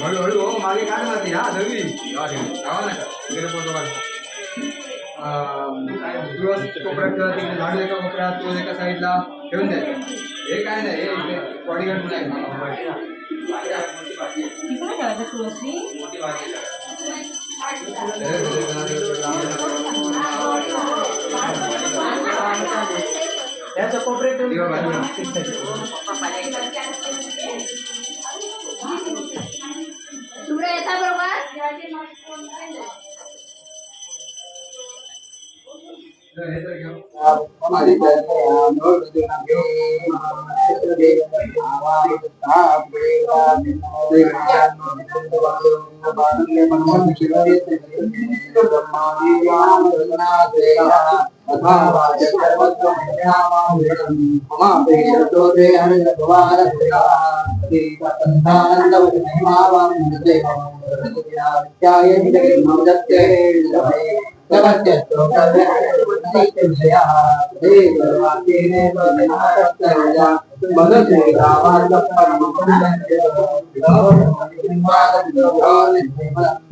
हळूहळू हो मागे काय मारते हा दळवी गावा नका तिकडे फोटो काढतो कोपऱ्यात ठेवा तिकडे झाडू एका कोपऱ्यात तो एका साईडला ठेवून द्यायचं हे काय नाही हे बॉडीगार्ड म्हणून मोठी बाकी त्याचं कोऑपरेटिव्ह तुम्ही येता बरोबर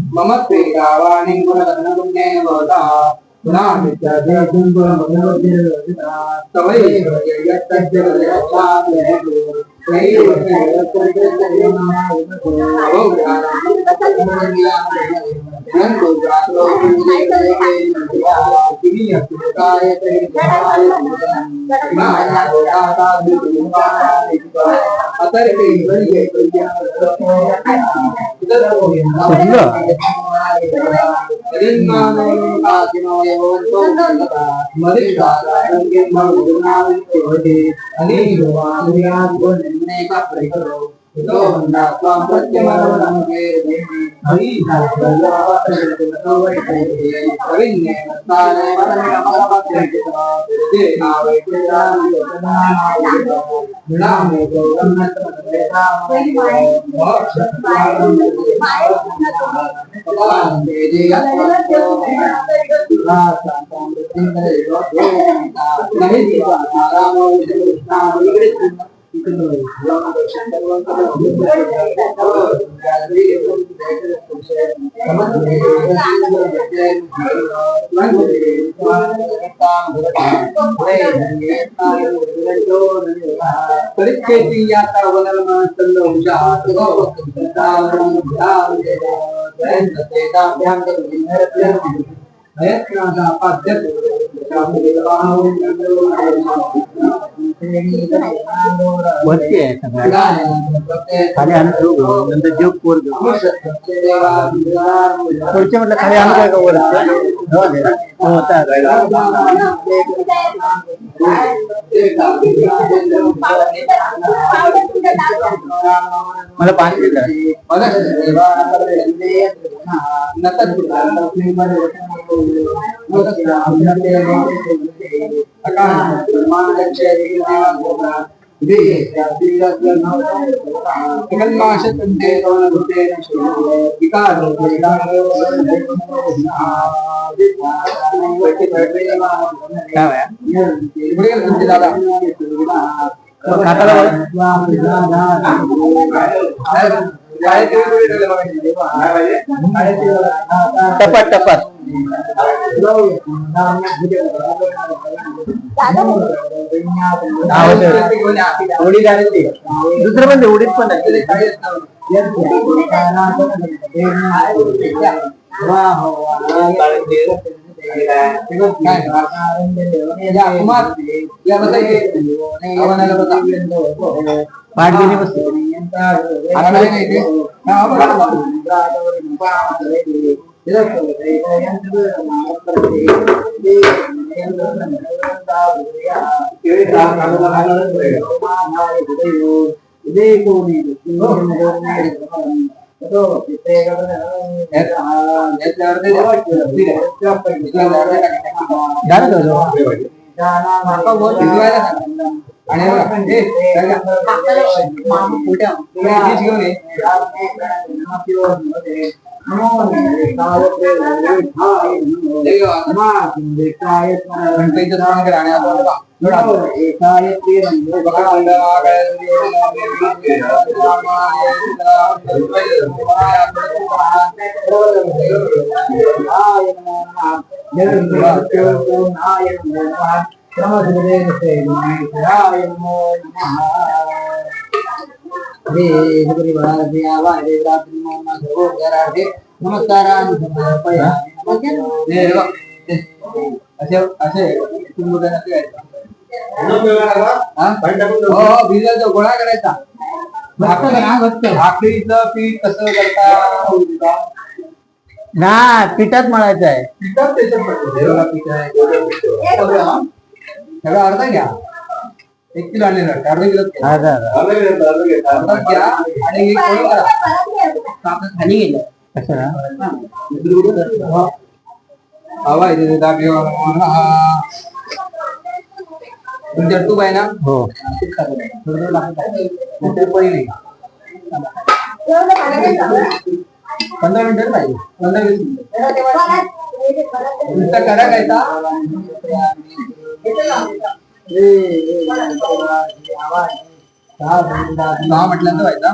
मम प्रियवाणी गुणगुणे वदा वरती आहे सगळ्या खाली आणतो नंतर जीव पोर पुढचे म्हटलं खाली आणू काय का वर मला पाणी दिलं टपट टपट उडीद आणि ते दुसरं म्हणजे उडीद पण आहे पाठगिरी बसते आणि हे बघा, हे, काय का? तुम्ही बीज घेऊन ये. गणपतीचं स्नान करा आणि आता बघा, बघा, हे बघा, असे असे तुम्ही नसते घ्यायचं. हा? हो, भिजायचं, गोळा करायचा. भाकरीचं पीठ कसं करता? ना पिठात मळायचं आहे. पिठात त्याच्यात पडतं. हे बघा, पीठ आहे. सगळं अर्धा घ्या. 1 किलो आणलेलं आहे. अर्धा किलो घ्या. अर्धा घ्या आणि एक गोळी करा. कापड खाली गेलं. हवा इथे दाबी तुमच्या तूप आहे ना? हो. पहिले 15 मिनिटं पाहिजे. 15-20 मिनिटं नुसता करा घ्यायचा. सहा म्हटल्यानंतर व्हायचा.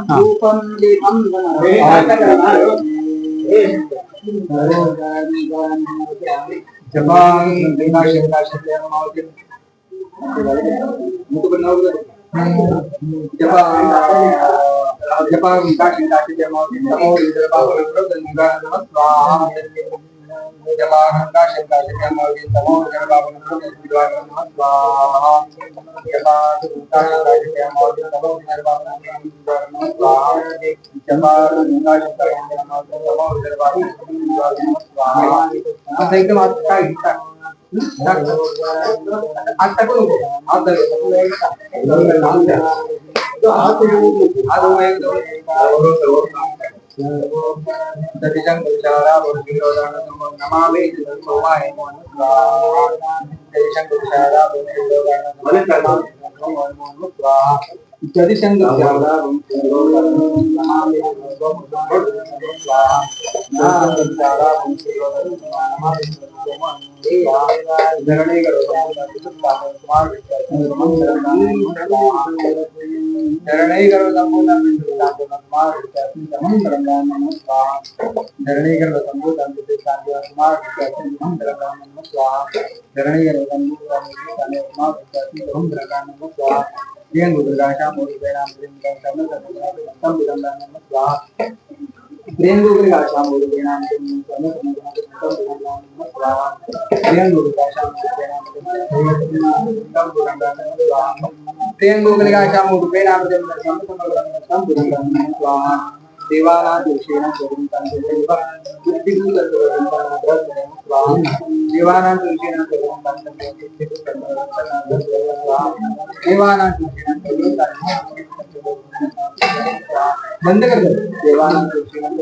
बंद कर देवानंद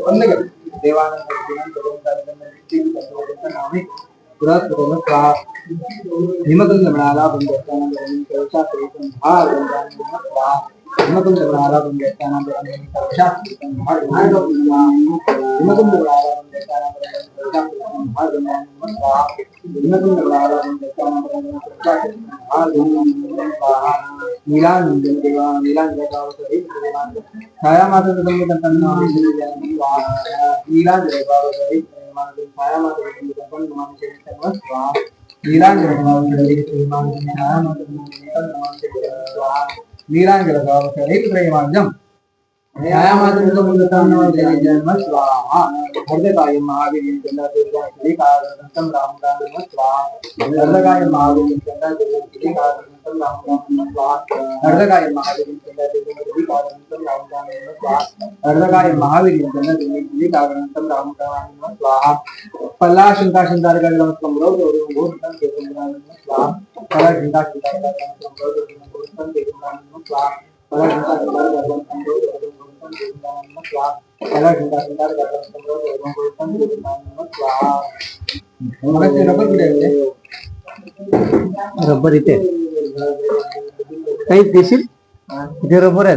बंद कर देवानंद हिमकुंद म्हणाला हिमकुंद म्हणाला छाया माता रबर इथे काही देशील तिथे रबर आहे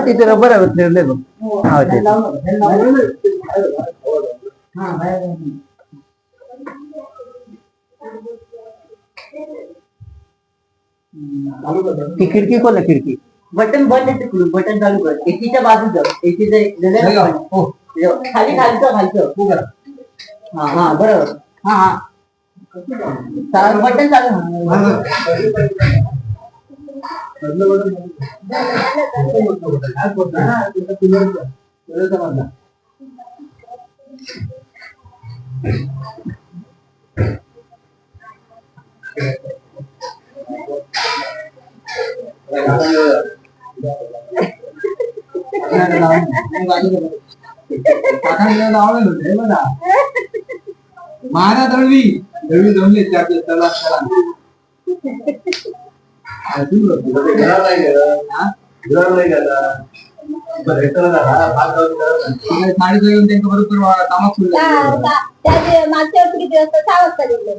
तिथे रबर आहे फिरले बघ हा ते ती खिडकी कोण आहे खिडकी बटन बंद आहे तिकडून बटन चालू कर एसीच्या बाजूचं एसीचं खाली खालचं हा बरोबर हा बटन चालू मारा दळवी दळवी जमली त्याला साडी घेऊन त्यांच्या बरोबर कामात सुरू मागच्या वर्षी किती वाजता 6 वाजता गेले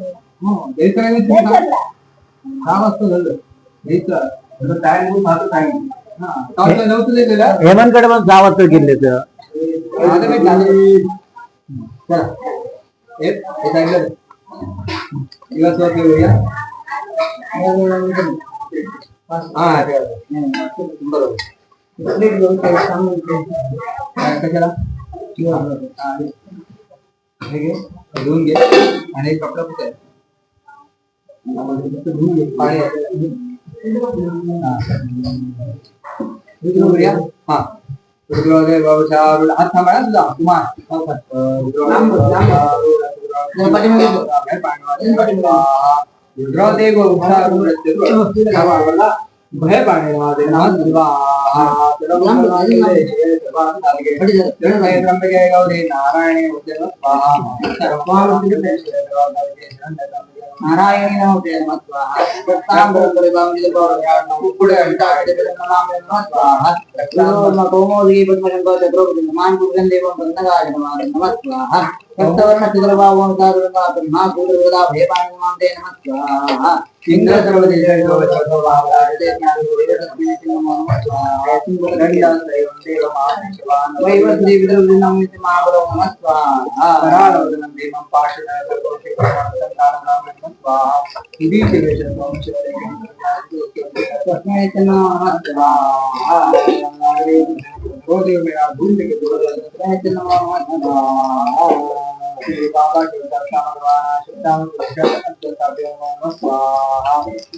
हेमंतकडे पण 6 वाजता गेले तर धुवून घे आणि कपडा पुसाय पाणी हा हात थांबा तुझा कुमार भय पाणी नारायणी नमोते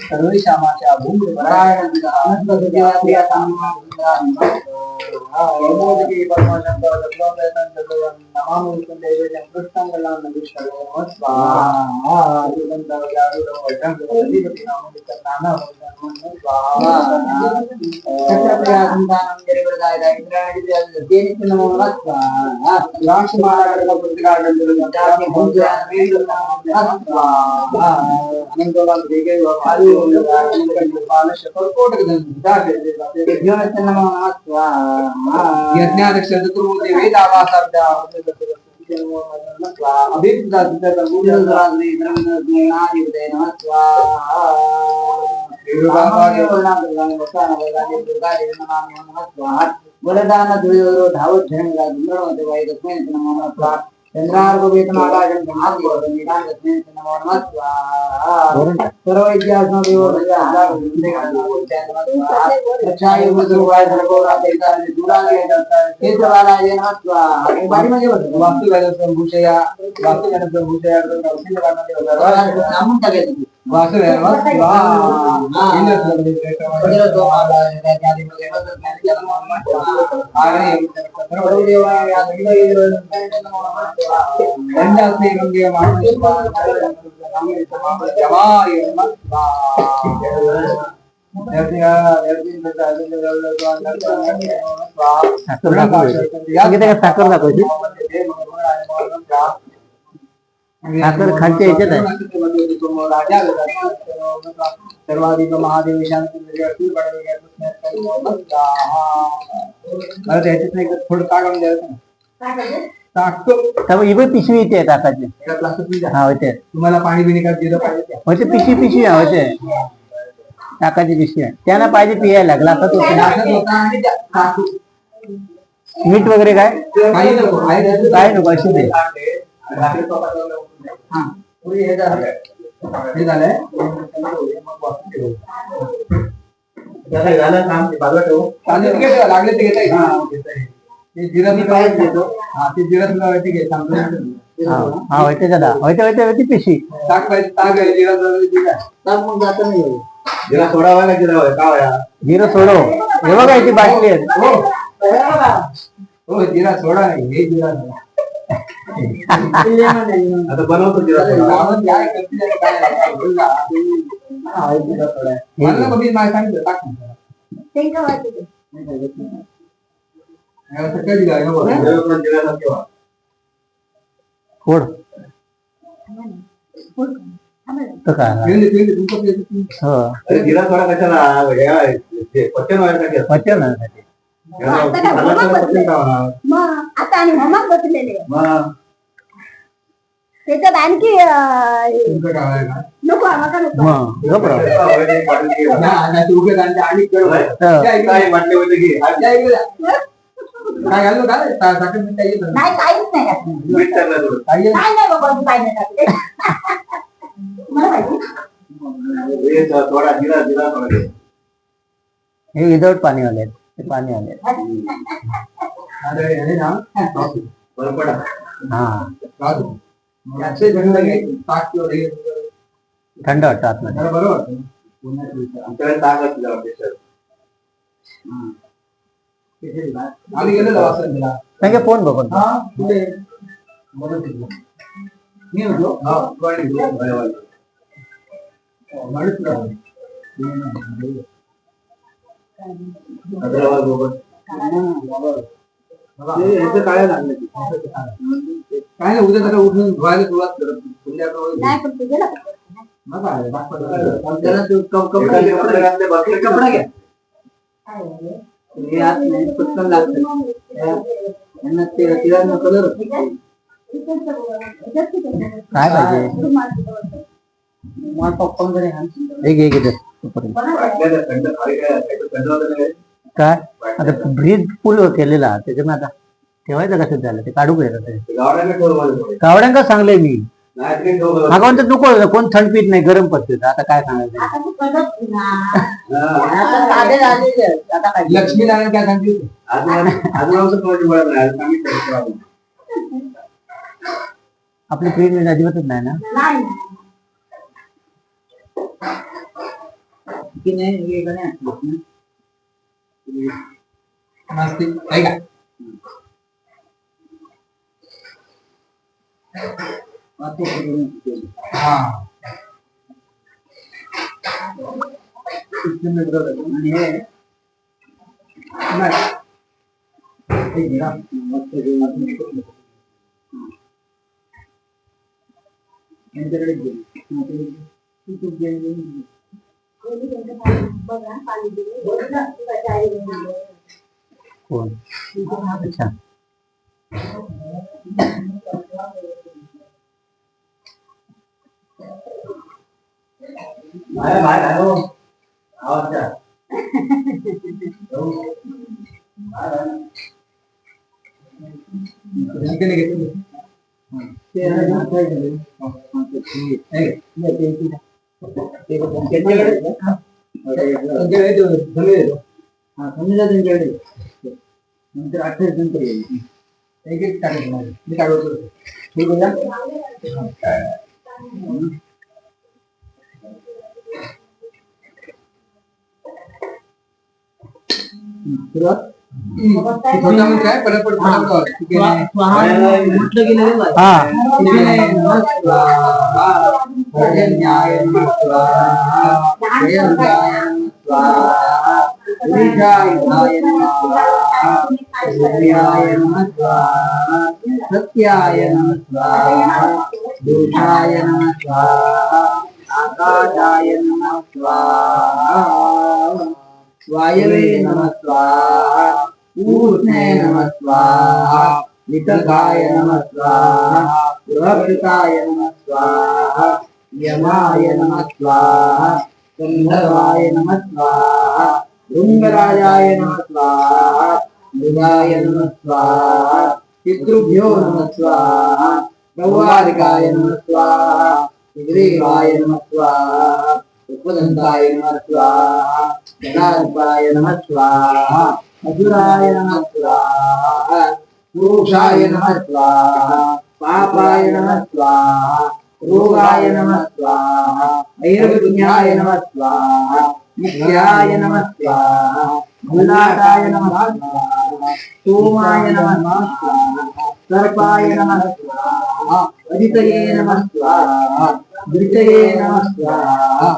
सर्वेशामाच्या बलदान धावत चंद्रार्घ वेतनागाजन सर्व इतिहास साखर दाखवायची साखर खालच्या ह्याच्यात आहे सर्वाधिक महादेव थोडं काढून द्यायचं इथे पिशवी येते ताकाची हा होते तुम्हाला पाणी बिणी काय दिलं पाहिजे होते पिशवी पिशवी होते ताकाची पिशवी आहे. त्यांना पाहिजे पियायला ग्लासात होते ना. असंच होतं आणि सासू मीठ वगैरे काय काही नको आहे काय नको अशी दे. हा पुरी हे झालं हे झालंय तांदूळ तिकडे ठेवा, लागले ते घेता येईल. ते जिरा मी पाहिजे घेतो. हा ते जिरा तुला वाटते घे सांगतो. हा होते दादा होते पिशवी ताक पाहिजे ताक आहे जिरा जिरा ताक मग जात नाही एवढं. जिरा सोडावा का जिरा का जिरं सोडव. हे बघा इथे बाटली आहेत. हो जिरा सोडा नाही हे जिरा सोडा. आता बनवतो जिरा सोडा. काय करते काय जिरा सोडा मला कमी नाही सांगितलं टाक शेंगा वाटते ते. सकाळी जिरा जिरा ठेवा फोड तर काय हो अरे जिरा थोडा कशाला पचन व्हायसाठी पचन मग आता आणि मम्मा बसलेले त्याच्यात आणखी नको आम्हाला नको. मग घबरा. काय घालू काय साखर मीठ काही नाही काहीच नाही घातलं. मीठ टाकलं थोडं. नाही नाही बाबा तू काय नाही टाकले. मला माहिती. हे थोडा जिरा जिरा थोडा घे. हे विदाउट पाणी आले ते पाणी आले. अरे हे ना बरं पडा हा राहतो याचे थंड घ्यायचे ताक किंवा दही थंड वाटतं आतमध्ये. बरोबर वाटतं आमच्याकडे ताक असतं जरा स्पेशल. आम्ही गेलेलो असं तिला नाही फोन बघून हा कुठे म्हणून तिला मी म्हटलो हा वाढली काय लागलं काय नाही उद्या त्याला उठून धुवायला सुरुवात करत नाही पण तुझ्याला कपडा घ्या हे आत नाही पटकन लागतं. यांना ते तिळांना कलर काय पाहिजे मला पप्पांकडे एक दे काय आता ब्रीज फुल केलेला त्याच्यामुळे आता ठेवायचं कसं झालं ते काढू घ्यायचं. कावड्यांका सांगलंय मी मागवून तर नको कोण थंड पीत नाही गरम पडते आता काय सांगायचं. आता काय लक्ष्मी नारायण काय सांगते आपली फ्रीज अजिबातच नाही ना. नाही की नाही वेगळं नाही. नास्तिक आहे का हा आणि हे कोण अच्छा नंतर 28 नंतर येईल. एक एक टाकायचं मी काढतो ठीक आहे छोटा म्हणजे काय परत म्हटलं गेलं सत्याय नमः स्वाहा दोषाय नमः स्वाहा आकाशाय नमः स्वाहा वायवे नमः स्वाहा ऊष्णे नमः स्वाहा वितकाय नमः स्वाहा प्रभृताय नमः स्वाहा यमाय नमः स्वाहा गंधर्वाय नमः स्वाहा भृंगराजाय नमः स्वाहा मृगाय नमः स्वाहा पितृभ्यो नमः स्वाहा गौवारिकाय नमः स्वाहा सुग्रीवाय नमः स्वाहा उपदंताय नमः स्वाहा जनार्दनाय नमः स्वाहा असुराय नमः स्वाहा पुरुषाय नमः स्वाहा पापाय नमः स्वाहा रोगाय नमः स्वाहा ऐर्गुण्याय नमः स्वाहा नित्याय नमः स्वाहा भूलाटाय नमः स्वाहा सोमाय नमः स्वाहा सर्पाय नमः स्वाहा अदितये नमः स्वाहा धृतये नमः स्वाहा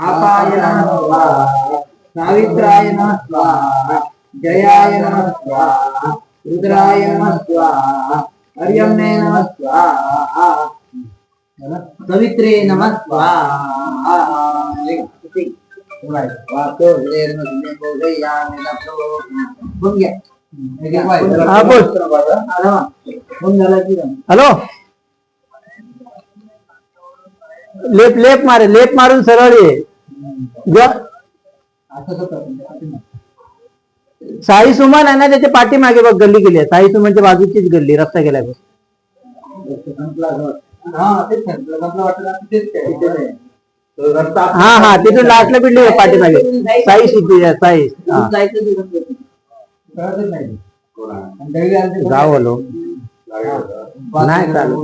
आपाय नमः स्वाहा सावित्राय नमः स्वाहा जयाय नमः स्वाहा रुद्राय नमः स्वाहा हरियम्ने नमः स्वाहा सवित्रे नमः स्वाहा वातो हॅलो लेप लेप मारे लेप मारून सरळ ये साई सुमन आहे ना त्याच्या पाठीमागे बघ गल्ली गेली आहे साई सुमनच्या बाजूचीच गल्ली रस्ता गेलाय बघ हा हा तिथून लास्टला बिल्डिंग आहे पाठीमागे साई सिटी साई जाऊ बोलो नाही चालू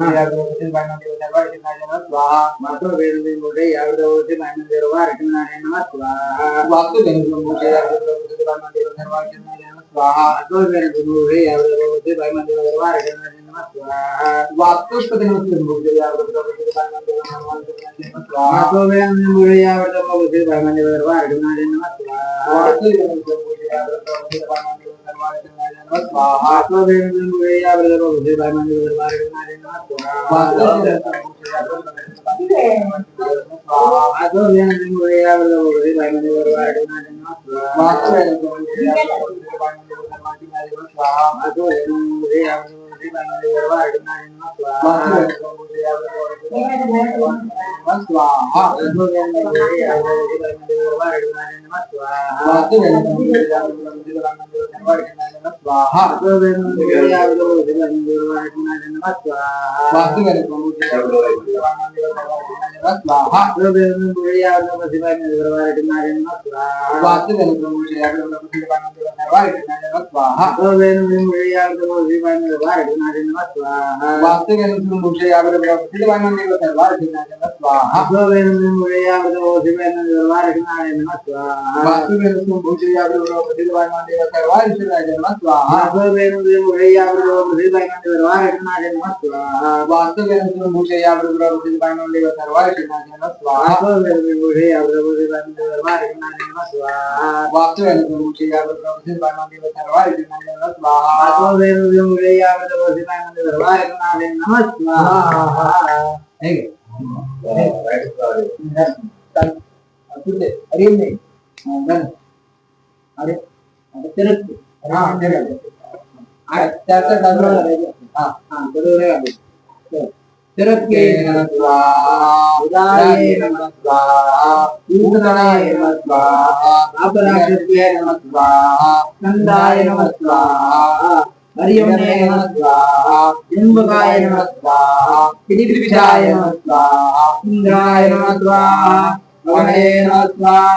तिरस्के नमः स्वाहा उदाये नमः स्वाहा ऊर्धनाय नमः स्वाहा अपराक्षस्ये नमः स्वाहा स्कंदाय नमः स्वाहा हरियम्ने नमः स्वाहा जन्मकाय नमः स्वाहा पितृपिताय नमः स्वाहा इंद्राय नमः स्वाहा वरुणे नमः स्वाहा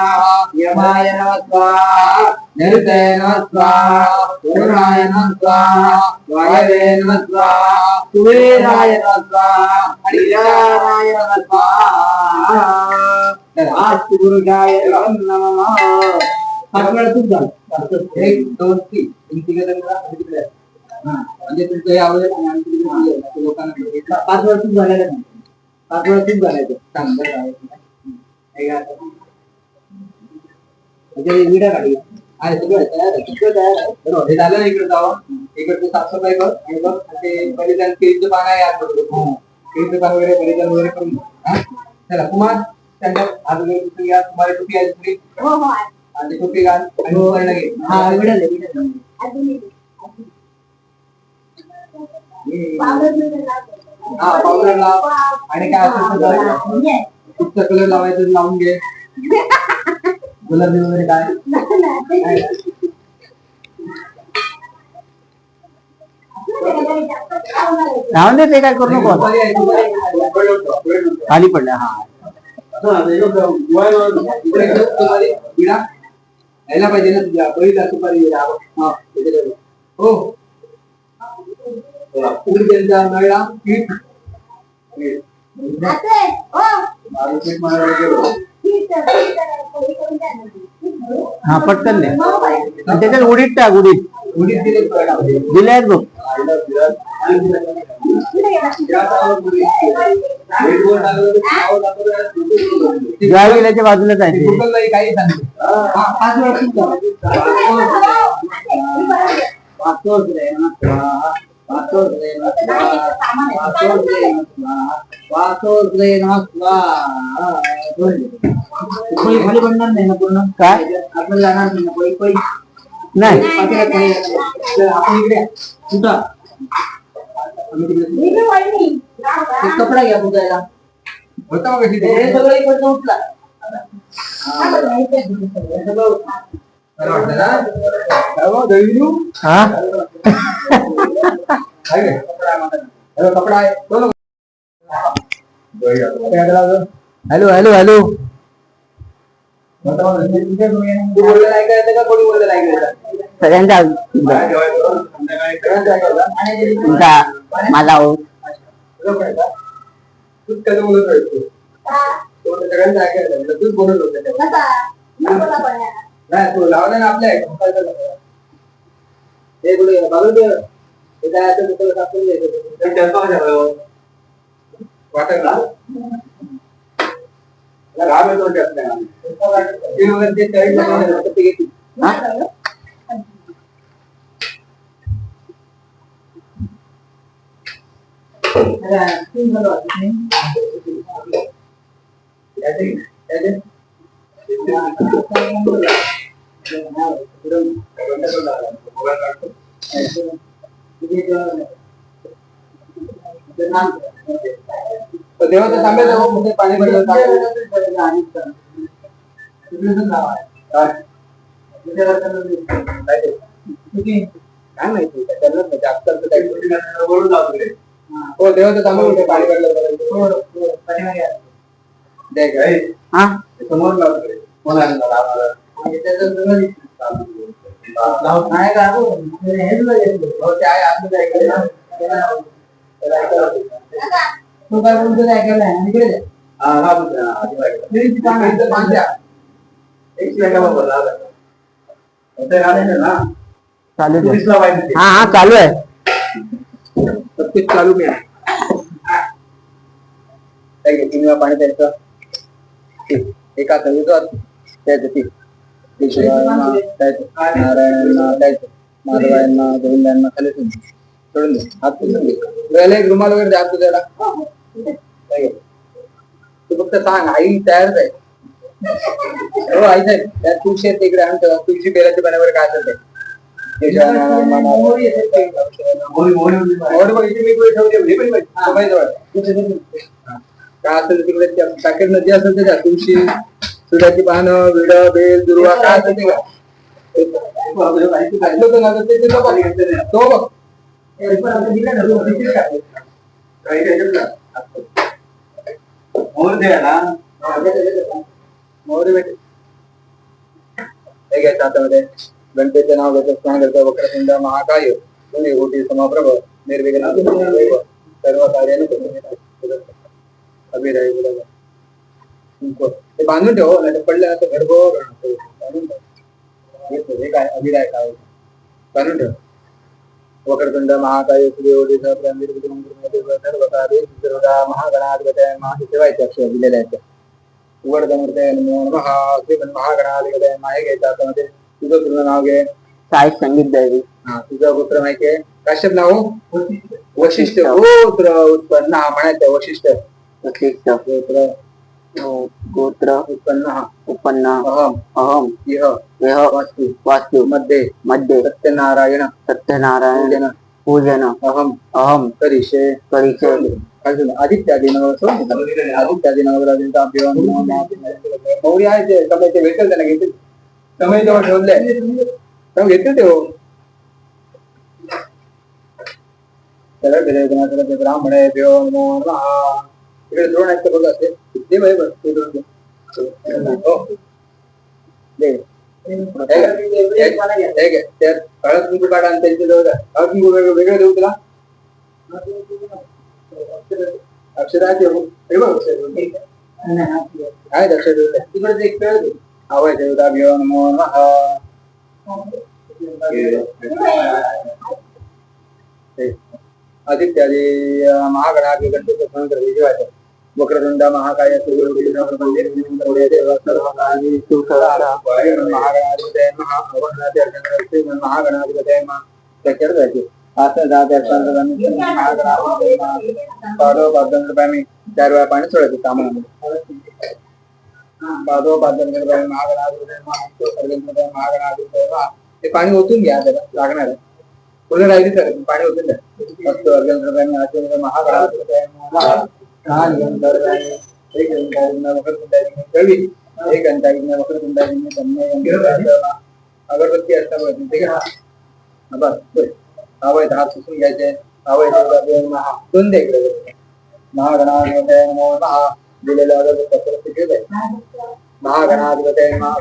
यमाय नमः स्वाहा नरुते नमः स्वाहा वरुणाय नमः स्वाहा वायवे नमः स्वाहा कुबेराय नमः स्वाहा अनिलाय नमः स्वाहा आस्ति गुरुजाय नमः आपल्याला खूप झालं 1 2 3 तिघे म्हणजे तुमचं आवडेल आणि आमची लोकांना 5 वर्ष झालेलं नाही 5 वर्ष झाले चांगलं आहे विडा काढली आहे सगळं तयार आहे बरोबर हे झालं इकडे जावं इकडे साफसफाई कर आणि बघ ते बलिदान केळीचं पान आहे याद करतो केळीचं पान वगैरे बलिदान वगैरे करून चला कुमार त्यांच्या हात वगैरे या तुम्हाला टोपी आहे दुसरी आणि टोपी घाल आणि मोबाईल घे हा विडा हा पावडर लाव आणि काय असेल कुठचा कलर लावायचं लावून घे गुलाबी वगैरे काय राहून दे, ते काय करू नको. खाली पडलं. हा यायला पाहिजे ना तुझ्या पहिला सुपारी हो पुढे त्यांचा नळला पीठ हा पटकन दे. त्याच्यात उडीद टाक. उडीद दिले आहेत बघ. ज्या बाजूला जायचे. काही सांगते खाली पडणार नाही ना पूर्ण. काय आपल्याला जाणार नाही ना पळी नाही. आपण इकडे कुठं कपडा घ्या पुजायला. होता मग हे सगळं इकडनं उठला. वाटतं ना दैनू हा कपडा आहे हॅलो हॅलो हॅलो. तू बोललेलं ऐकायचं का कोणी बोललेलं ऐकायचं सगळ्यांचा तुमचा माझा हो. तूच कसं बोलत राहतो सगळ्यांचं ऐकायचं तूच बोलत होत नाही तू लावला ना आपल्या हे कुठे बघत वाटत ना राम येतो देवाच्या तांब्यात पाणी भरलं काय माहिती हो देवाचं तांबे पाणी भरलं समोर तू काय बोलतो ऐकायला हा हा चालू आहे. सबकुछ चालू में तीन वेळा पाणी द्यायचं एका सविधात द्यायचं ती नारायणांना द्यायचं माधवायांना गोविंदांना खाली सोडून दे हात पुसून दे एक रुमाल वगैरे द्या तुझ्याला तू फक्त सांग आई तयारच आहे हो आई साहेब त्यात तुळशी येते इकडे आणतो तुळशी पेराची पाण्यावर काय असेल ते काय असेल तिकडे पॅकेट नदी असेल ते तुळशी सुड्याची पानं विड बेल दुर्वा काय असेल ते तो बघ मोर द्या ना मोर भेटे हे घ्यायचं हातामध्ये गणपतीचे नाव घेतो स्नान करतो वक्रतुंड महाकाय पुणे कोटी समाप्रभ निर्विघ्न सर्व कार्याने अभिराय ते बांधून ठेव नाही तर पडल्यानंतर गर्भ बांधून ठेव हे काय अभिराय काय बांधून ठेव वक्रतुंड महाकाय महागणाधिपतय महाशिवायचे अक्षर दिलेले आहेत उघडमूर्तय नमो नमः श्रीमन महागणाधिपतय माहे घ्यायचं हातामध्ये तुझं पूर्ण नाव घे साई संगीत द्यावी. हा तुझं गोत्र माहिती आहे काश्यप नाव वशिष्ठ गोत्र उत्पन्न हा म्हणायचं वशिष्ठ वशिष्ठ गोत्र गोत्र उत्पन्न उत्पन्न अहम अहम इह यह वास्तु वास्तु मध्ये मध्ये सत्यनारायण सत्यनारायण पूजन अहम अहम करिष्ये परिचय आदित्यादी आदित्यादी नवग्रहांचा अभिमान मौर्य आहे ते भेटेल त्यांना घेतील समय जवळ ठेवले घेतले ते हो ब्राह्मण आहे इकडे द्रोण आहेत बघ असते ते बाई बघ ते द्रोण हळद कुंकू काढा आणि त्यांच्या जवळ हळद कुंकू वेगळं देऊ तुला अक्षर आहे अक्षर तिकडे एक खेळ आवय देवता भियो नमो नमः आदित्यादी महागणाधी गणपती विजयाचे वक्रतुंड महाकाय महागणाधिपतये मी 4 वेळा पाणी सोडायचं कामामध्ये ते पाणी ओतून घ्या त्याला लागणार आहे पूर्ण राहिली सर पाणी ओतून द्या मस्त अगरबत्ती असल्यामुळे ठीक आहे बस आवय हात पुसून घ्यायचे आवय दोन द्या इकडे महागणाधिपतये नमो नमः दिलेल्या अगरबत्ती महागणाधिपतये नमः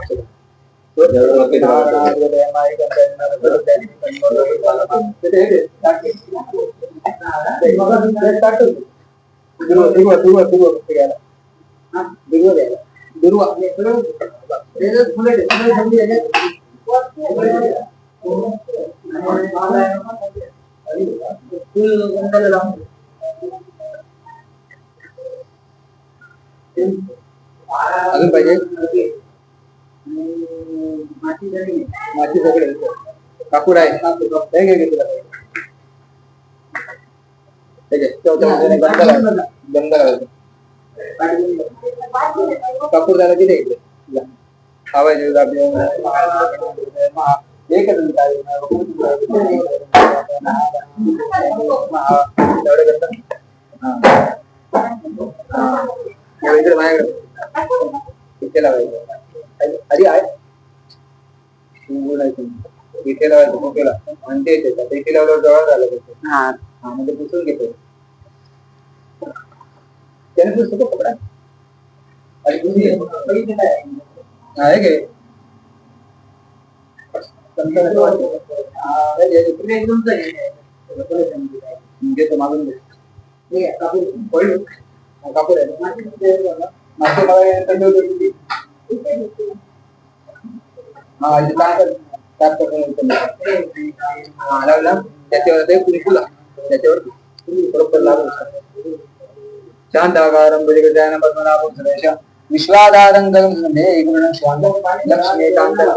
अजून पाहिजे माती सगळे कापूर आहे कापूर झाला किती आवाज इकडे माझ्याकडे इथे लावायचं अरे आहे इथे लावायचं खोकेला आणि ते येते इथे लावल्यावर जवळ झालं म्हणजे पुसून घेतो त्याने पुसतो कपडा आणि आहे गे घेतो मागून कापूर आहे त्याच्यावर त्याच्यावर बरोबर लागू शांताकारं भुजगशयनं पद्मनाभं सुरेशं विश्वाधारं गगनं मेघवर्णं श्यामं लक्ष्मीकान्तं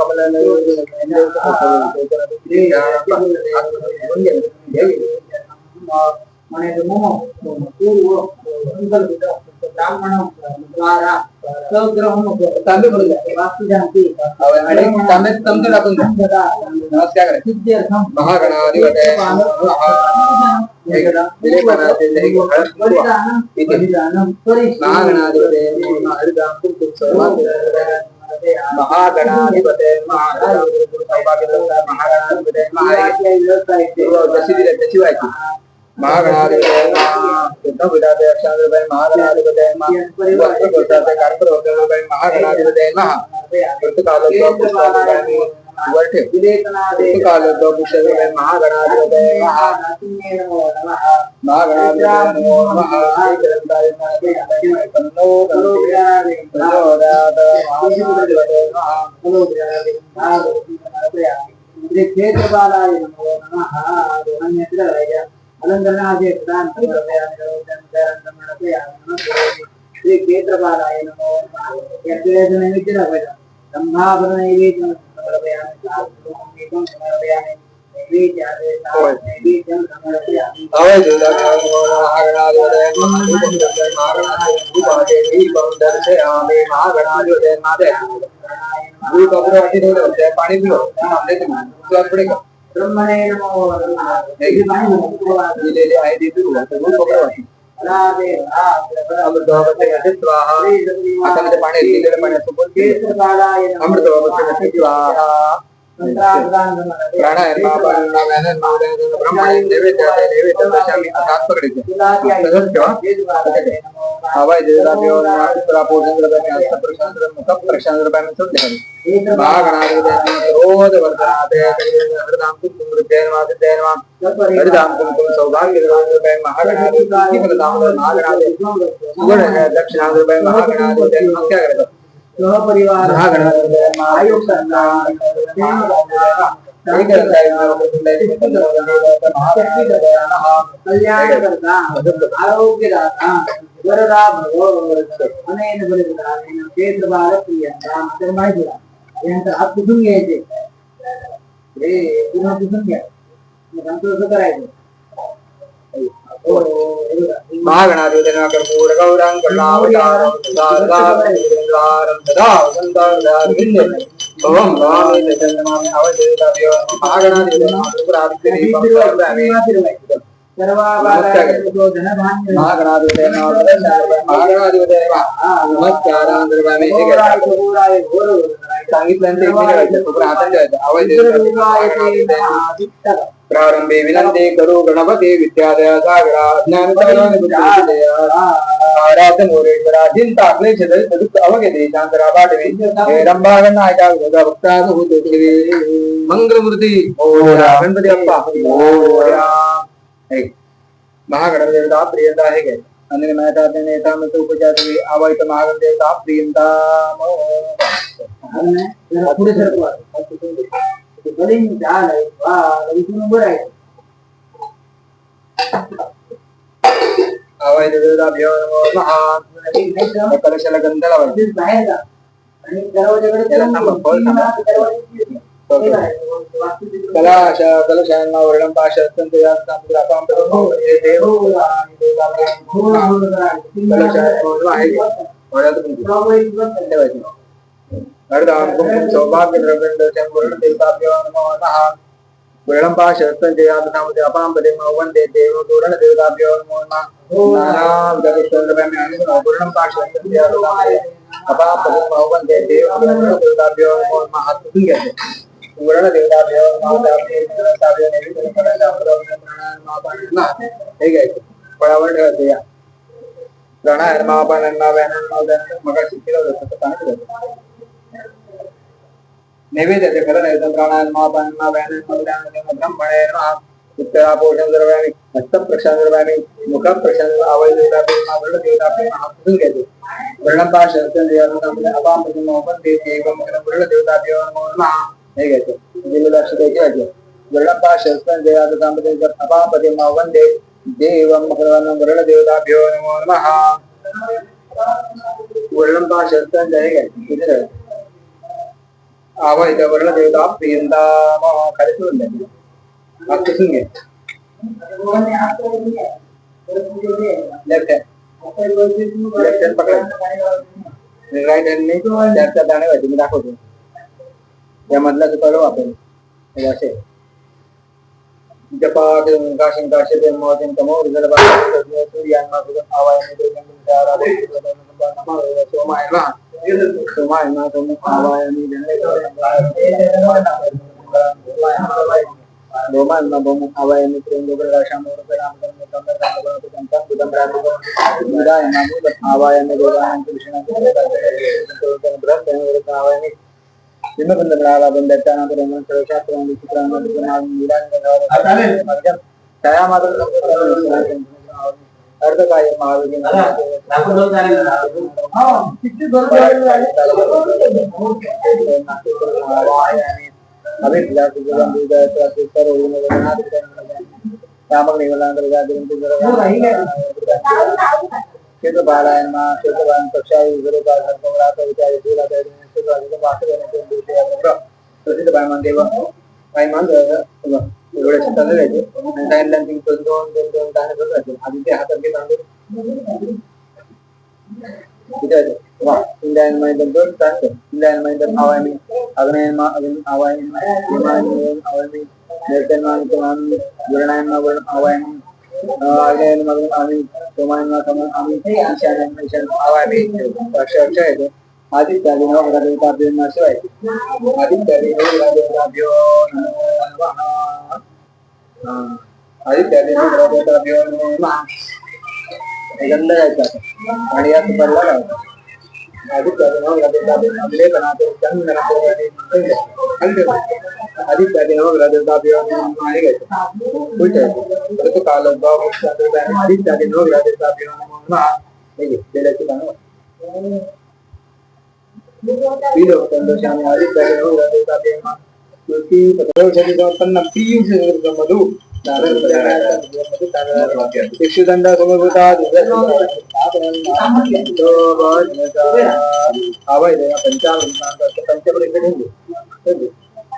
पाणी पिलो दिलेले आहे अमृतोपचयते स्वाहा हातामध्ये पाणी दिलेलं पाण्यासोबत अमृतोपचयते स्वाहा ब्रह्मणे नैवेद्य दशामी हात पकडायचे तसंच ठेवा हवाय देवताभ्यो मुख प्रशांत रोध वर्धनाते हरदाम हरिदाम कुमकुम सौभाग्य महागणाधे गुण है दक्षिणाधे महागणाधे क्या करेगा सहपरिवार आयोग कल्याणकर्ता आरोग्यदाता वरदा भगवो अनेन बलिदानेन क्षेत्रभारतीयांचा माहिती यांचा हात पुसून घ्यायचे हे पुन्हा पुसून घ्या कसं करायचं महागणाधिपतीना कर्पूर गौरांग कर्णावतारं दादारं सदा वसंतारं भवं भवामि चन्द्रमामि अवधेताभ्यो महागणाधिपतीना कर्पूरादित्यदीपं प्रारंभे विनंते करू गणपती विद्यादय सागरा ज्ञानोरेश्वरा चिंता क्लेश अवगते शांतरा पाठवे रंभागनायका भक्ता मंगलमूर्ती गणपती अप्पा महागणदेवता प्रियंता है गए अन्य मेहता नेता में तो उपचार आवाई तो महागणदेवता प्रियंता पुढे सरकवा बलिंग झालंय वा इथून उभं राहायचं आवाई देवताभ्यो नमो नमः कलशाला गंध लावायची बाहेर जा आणि दरवाजाकडे त्याला थांबा फळ थांबा कलशांना वर्णन पाशा संत या संग्राम प्रभू हे देव आणि देवाची हरदाम कुमकुम सौभाग्य द्रव्यंदर्शन वर्ण देवताभ्यो नमो नमः वर्णन पाशा संत या नामते अपाम पदे वंदे देव तोरण देवताभ्यो नमो नमः नाम जगतचंद्रभ्यामी आणि वर्णन पाशा संत या नामते अपाम पदे वंदे देव तोरण देवताभ्यो नमो नमः हात पुसून घ्यायचे वर्ण देवताभ्यो नमो नमः देवताभ्यो नैवेद्य करायचा प्रणाम महापाणना हे घ्यायचे फळावर ठेवायचे या प्राणायाम महापाणना व्यायाम मग शिकला जातं पाणी नैवेद्याचे खरं नाही तर प्राणायाम महापाणना व्यायाम ब्रह्मणे नमः उत्तरा पोषण द्रव्यामी हस्त प्रशांत द्रव्यामी मुख प्रशांत आवय देवताभ्यो वर्ण देवताभ्यो हात पुसून घ्यायचे वर्णपाश अपाम वंदे देवं वर्ण देवताभ्यो नमो नमः हे घ्यायचं दिलेलं घ्यायचं वर्णपाश अपापदे वंदे देवं वर्ण देवताभ्यो नमो नमः वर्णपाश हे घ्यायचं आवाज वर्ण देवता प्रियंता खाली सोडून द्यायचं हात पुसून घ्या लेफ्ट हँड पकडायचं राईट हँडने त्याच्या दाणे व्हायचे मी दाखवतो यामधला जो कळव आपण असे जपात काशिं काशे मोहन तमो रिजलबा सूर्यान्मा सुगम आवायने देवं सोमाय नमः सोमाय नमः सोम आवायने रोमान नबम आवायने प्रेमोगर राशामोर रामकर्म तंत्र बुदम रामो विदाय नामो आवायने देवान कृष्ण ब्रह्म आवायने जिनबंद मिळाला बंदच्या नंतर शास्त्र छाया मात्र अर्ध काय महाविद्यालय क्षेत्रपालायनमा क्षेत्रपालन कक्षाई विरोधा संकमरात विचारी दिला प्रसिद्ध बायमान देव बायमान एवढे चालले राहायचे आणि टाइमला दोन दाणे करत राहायचे आधी ते हातात घेत आणून इंडियन माहिती दोन टाइम इंडियन माहिती आवायनी अग्नयन आवायनी आवायनी निर्तन मान गुरणायन आवायनी आम्ही सोमायना आम्ही आवामी अक्षर येतो आदित्यादी नवग्रहदेवताभ्यो नमः शिवाय आदित्यादी नवग्रहदेवताभ्यो नमः आदित्यादी नवग्रहदेवताभ्यो नमः हे गंध यायचा आणि यात भरला लावतो आदित्यादी नवग्रहदेवताभ्यो अभिलेखनातो चंदनातो आदित्यादी नवग्रहदेवताभ्यो नमः हे घ्यायचं उलट ऋतुकाल आदित्यादी नवग्रहदेवताभ्यो नमः हे घे बेलाची पानं विलो संदोषाने आदित्यादी नवग्रहदेवताभ्यो नमः तुलसी पत्रौषधी संपन्न पीयूष मधु शिक्षुदंड समभूता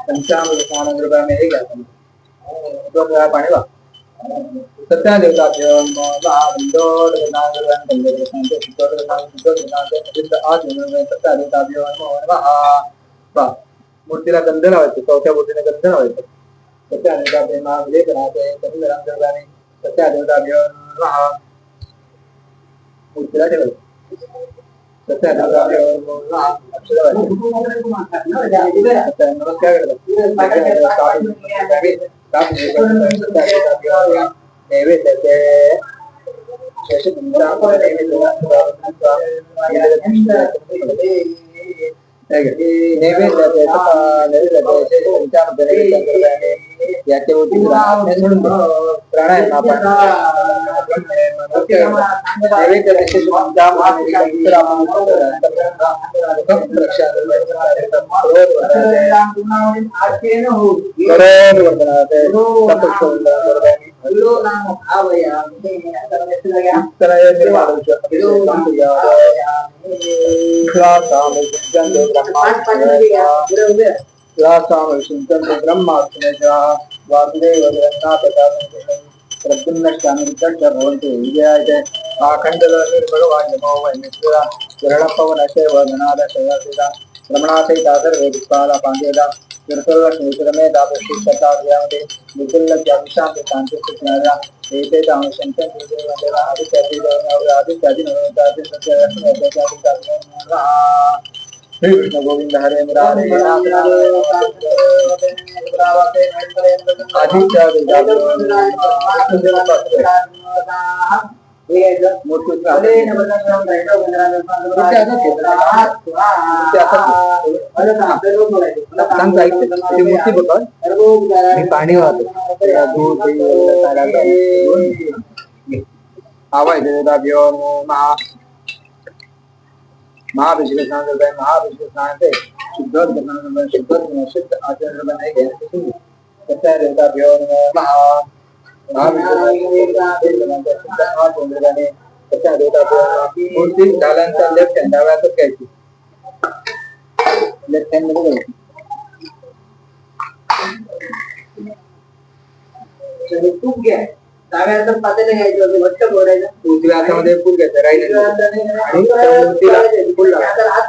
पंचामृत रुपये हे घ्या पाणी वा सत्या देवताभ्यो सत्या देवताभ्यो नमः मूर्तीला गंध लावायचं चौथ्या मूर्तीने गंध लावायचं सत्या देवताभ्यो नमः विलेखनाते चंद्रराम सत्या देवताभ्यो नमः मूर्तीला ठेवायचं सत्या देवताभ्यो नमः अक्षर नमस्कार नैवेद्य याचे प्राणायाम श्री कृष्ण गोविंद हरे मुरारे पाणी वाहतो आवाज महाविष्णु स्नान महाविष्णु स्नान से शुद्ध शुद्ध आचरण बनाए गए सत्या देवताभ्यो नमः सत्या देवताभ्यो मूर्ती डालांचा लेफ्ट हँड डाव्या हातात घ्यायची लेफ्ट हँड मध्ये घ्यायची तूप घ्या डाव्या हातात पातेलं घ्यायचं घट्ट बोलायचं उजव्या हातामध्ये फुल घ्यायचं राईट मूर्तीला फुल लावायचं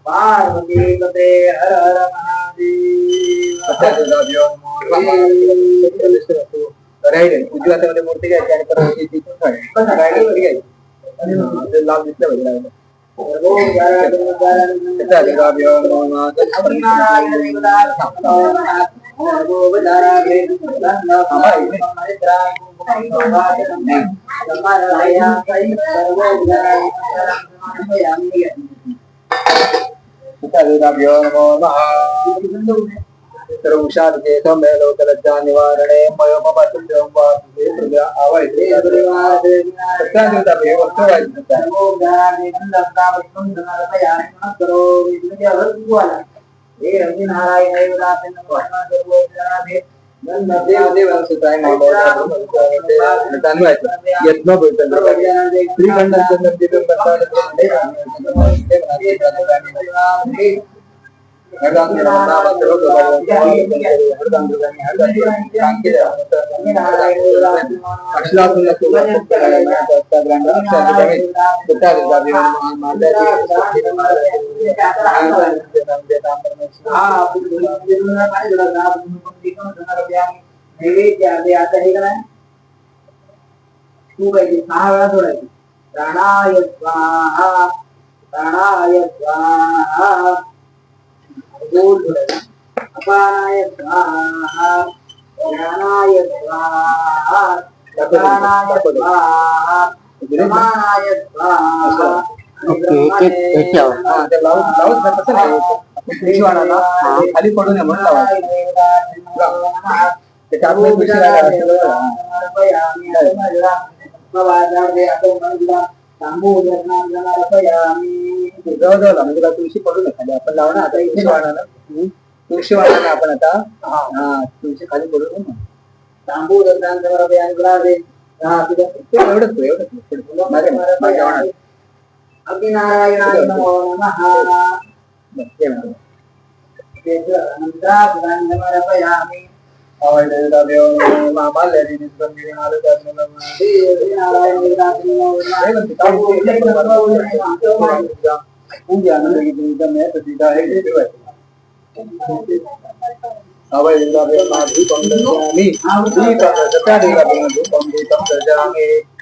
पार्वती पते हर हर महादेव उजव्या हातामध्ये मूर्ती घ्यायची आणि परत तिथून घ्यायची लाभ दिसला पाहिजे सर्व उषादे सम्य लोकलज्जा निवारणे मयमपातुल्यं वासुदे प्रजा आवायते सत्यादेवता भेव वस्तवायते प्राणाय स्वाहा प्राणाय स्वाहा अपानाय स्वाहा ज्ञानाय स्वाहा प्राणाय स्वाहा समानाय स्वाहा खाली पडू नये म्हणून जवळ म्हणजे तुळशी पडू नये खाली आपण लावणार आता तुळशी वाढणार आपण आता तुळशी खाली पडू नये तांबू एवढंच अग्निनारायणाय नमो नमः समर्पयामि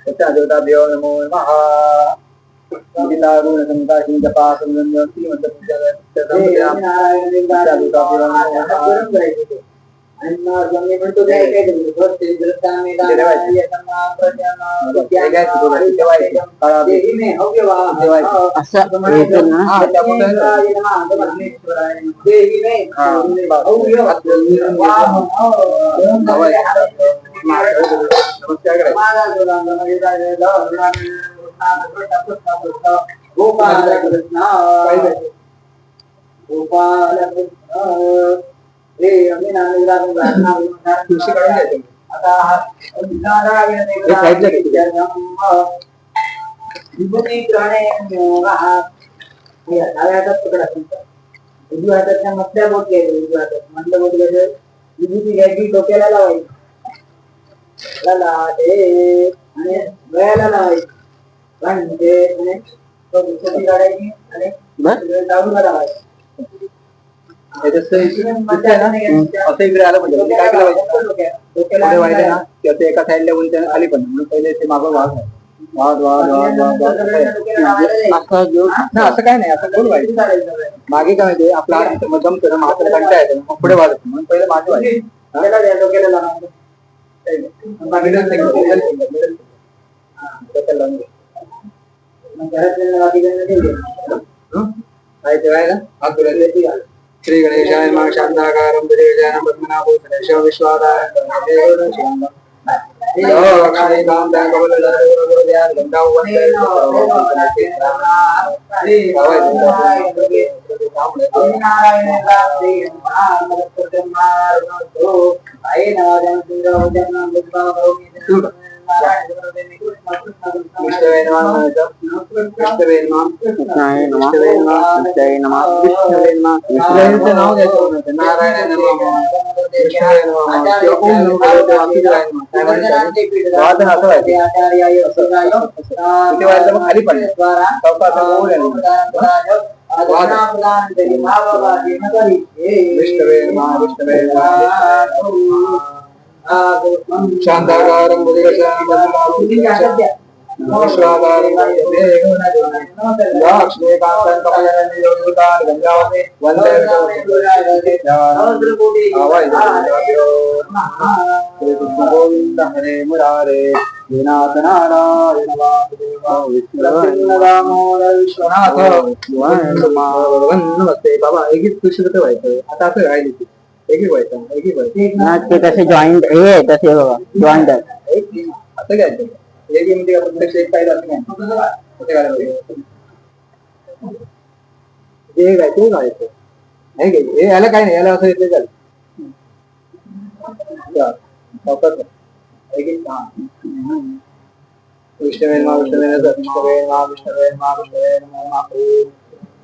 सत्यादेवताभ्यो नमो नमः गोपाल कृष्ण गोपाल कृष्ण हे मधल्या बोट घ्यायची मधल्या बोट घ्यायचं विभूती घ्यायची डोक्याला लावायची आणि गळ्याला लावायची म्हणजे काढायची आणि दाबूला लावायची असं इकडे आलं म्हणजे काय केलं पाहिजे ना की एका साईडला होऊन त्यानं खाली पण म्हणून पहिले ते मागं वाघ असं काय नाही असं गोल व्हायचं मागे काय माहिती आपला हात मध्यम करून हाताला कंटा येतो मग पुढे वाजत म्हणून पहिले मागे व्हायचं डोक्याला श्री गणेशाय नमः शांताकारं विजयनं पद्मनाभो गणेशो विश्वाधारं खाली पडले शांताकारं गोविंद हरे मुरारे नाथ नारायण विश्वनाथ नमस्ते बाबा एक व्हायचं आता असं राहिली एक ही व्हायचं ना ते कसे जॉईंट हे तसे बघा जॉईंट असं घ्यायचं एक ही म्हणजे प्रत्यक्ष एक पाहिजे असं नाही कुठे घालायला जे काय ते घालायचं हे घे हे याला काय नाही याला असं येते चालेल विष्णवे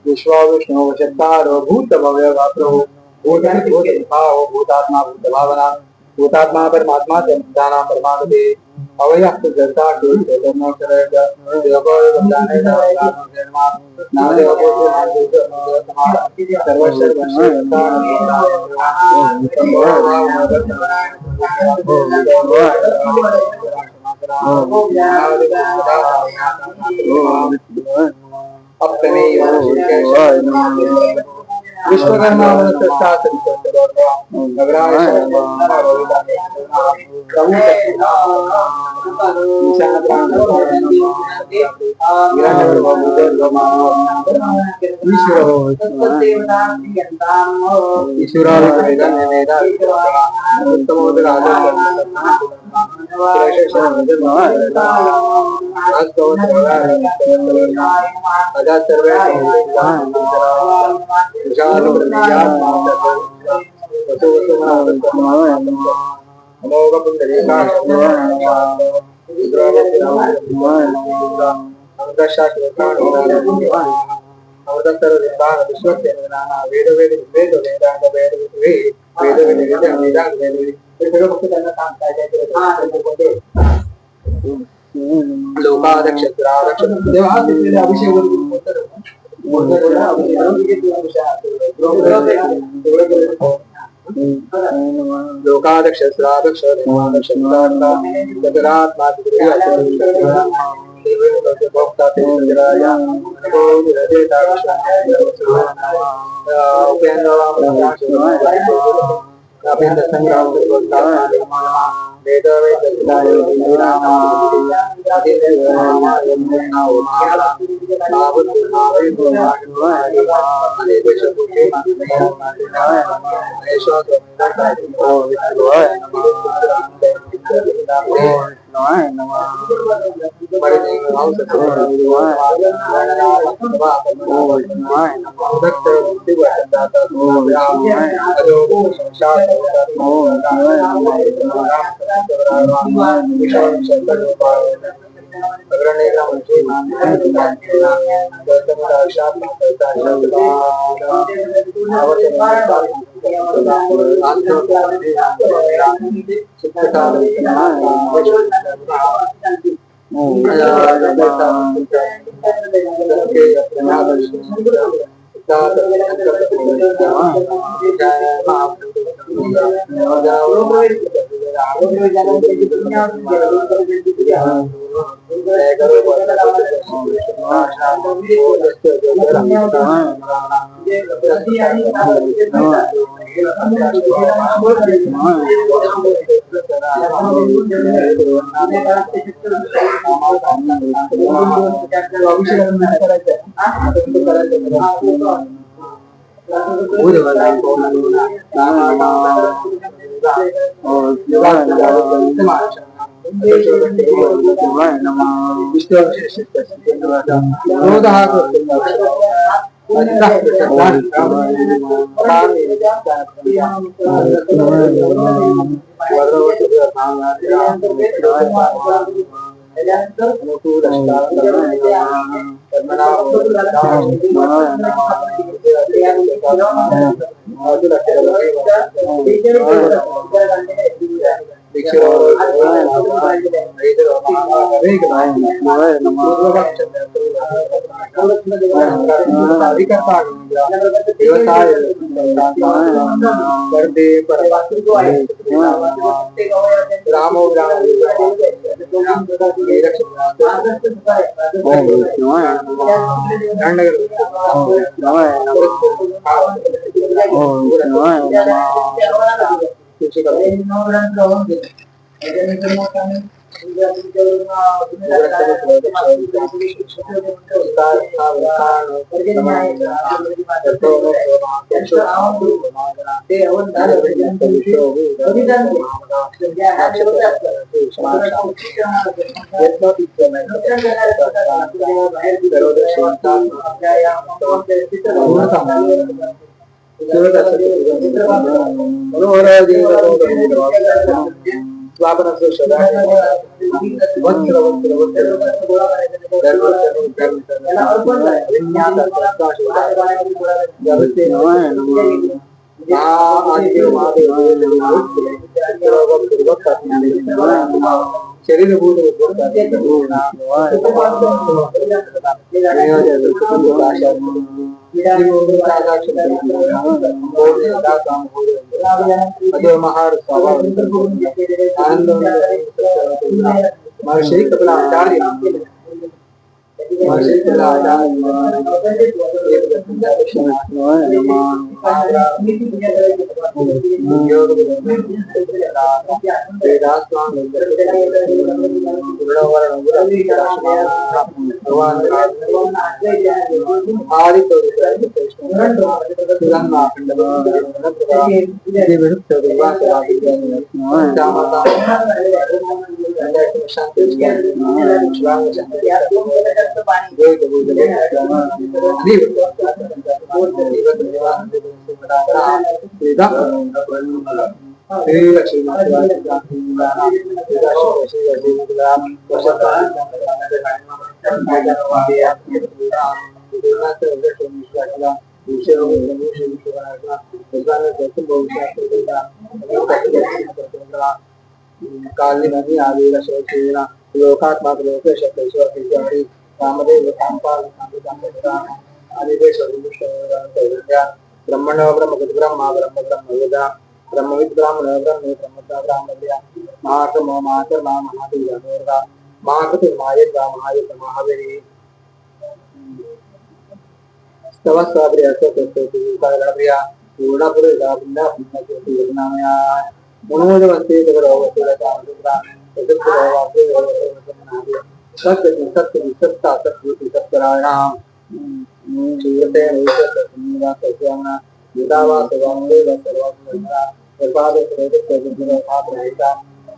विश्वा विष्णु चत्तारो भूत भव्य प्रभु भूतात्मा भूत भावना भूतात्मा परमात्मा दाना परमात्मे अवयक्त जगता विश्वकर्मा लोकाध्यक्ष अभिषेक लोकाध्यक्ष श्रादक्ष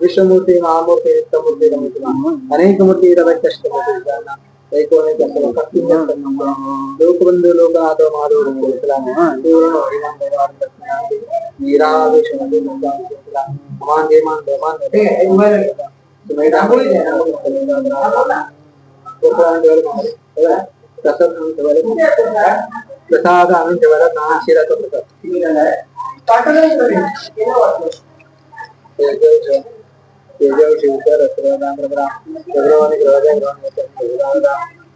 विश्वमूर्ति महामूर्ति नित्यमूर्ति अनेक मूर्ति लोकबंधु लोकनाथ माधव प्रसाद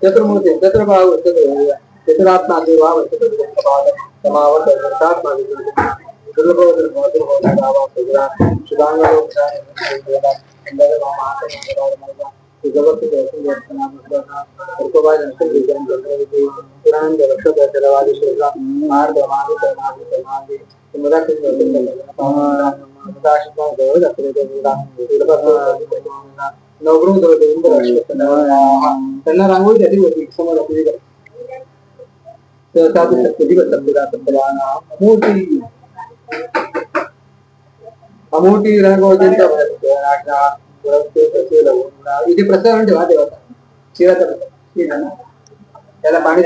चतुर्मूर्ति चतुर्भाव चतुरात्मा त्यांना रांगोळी त्याची होती समोर अमोठी रांगोळी इथे प्रसारण ठेवा देवाचा शिराचा प्रसाद त्याला पाणी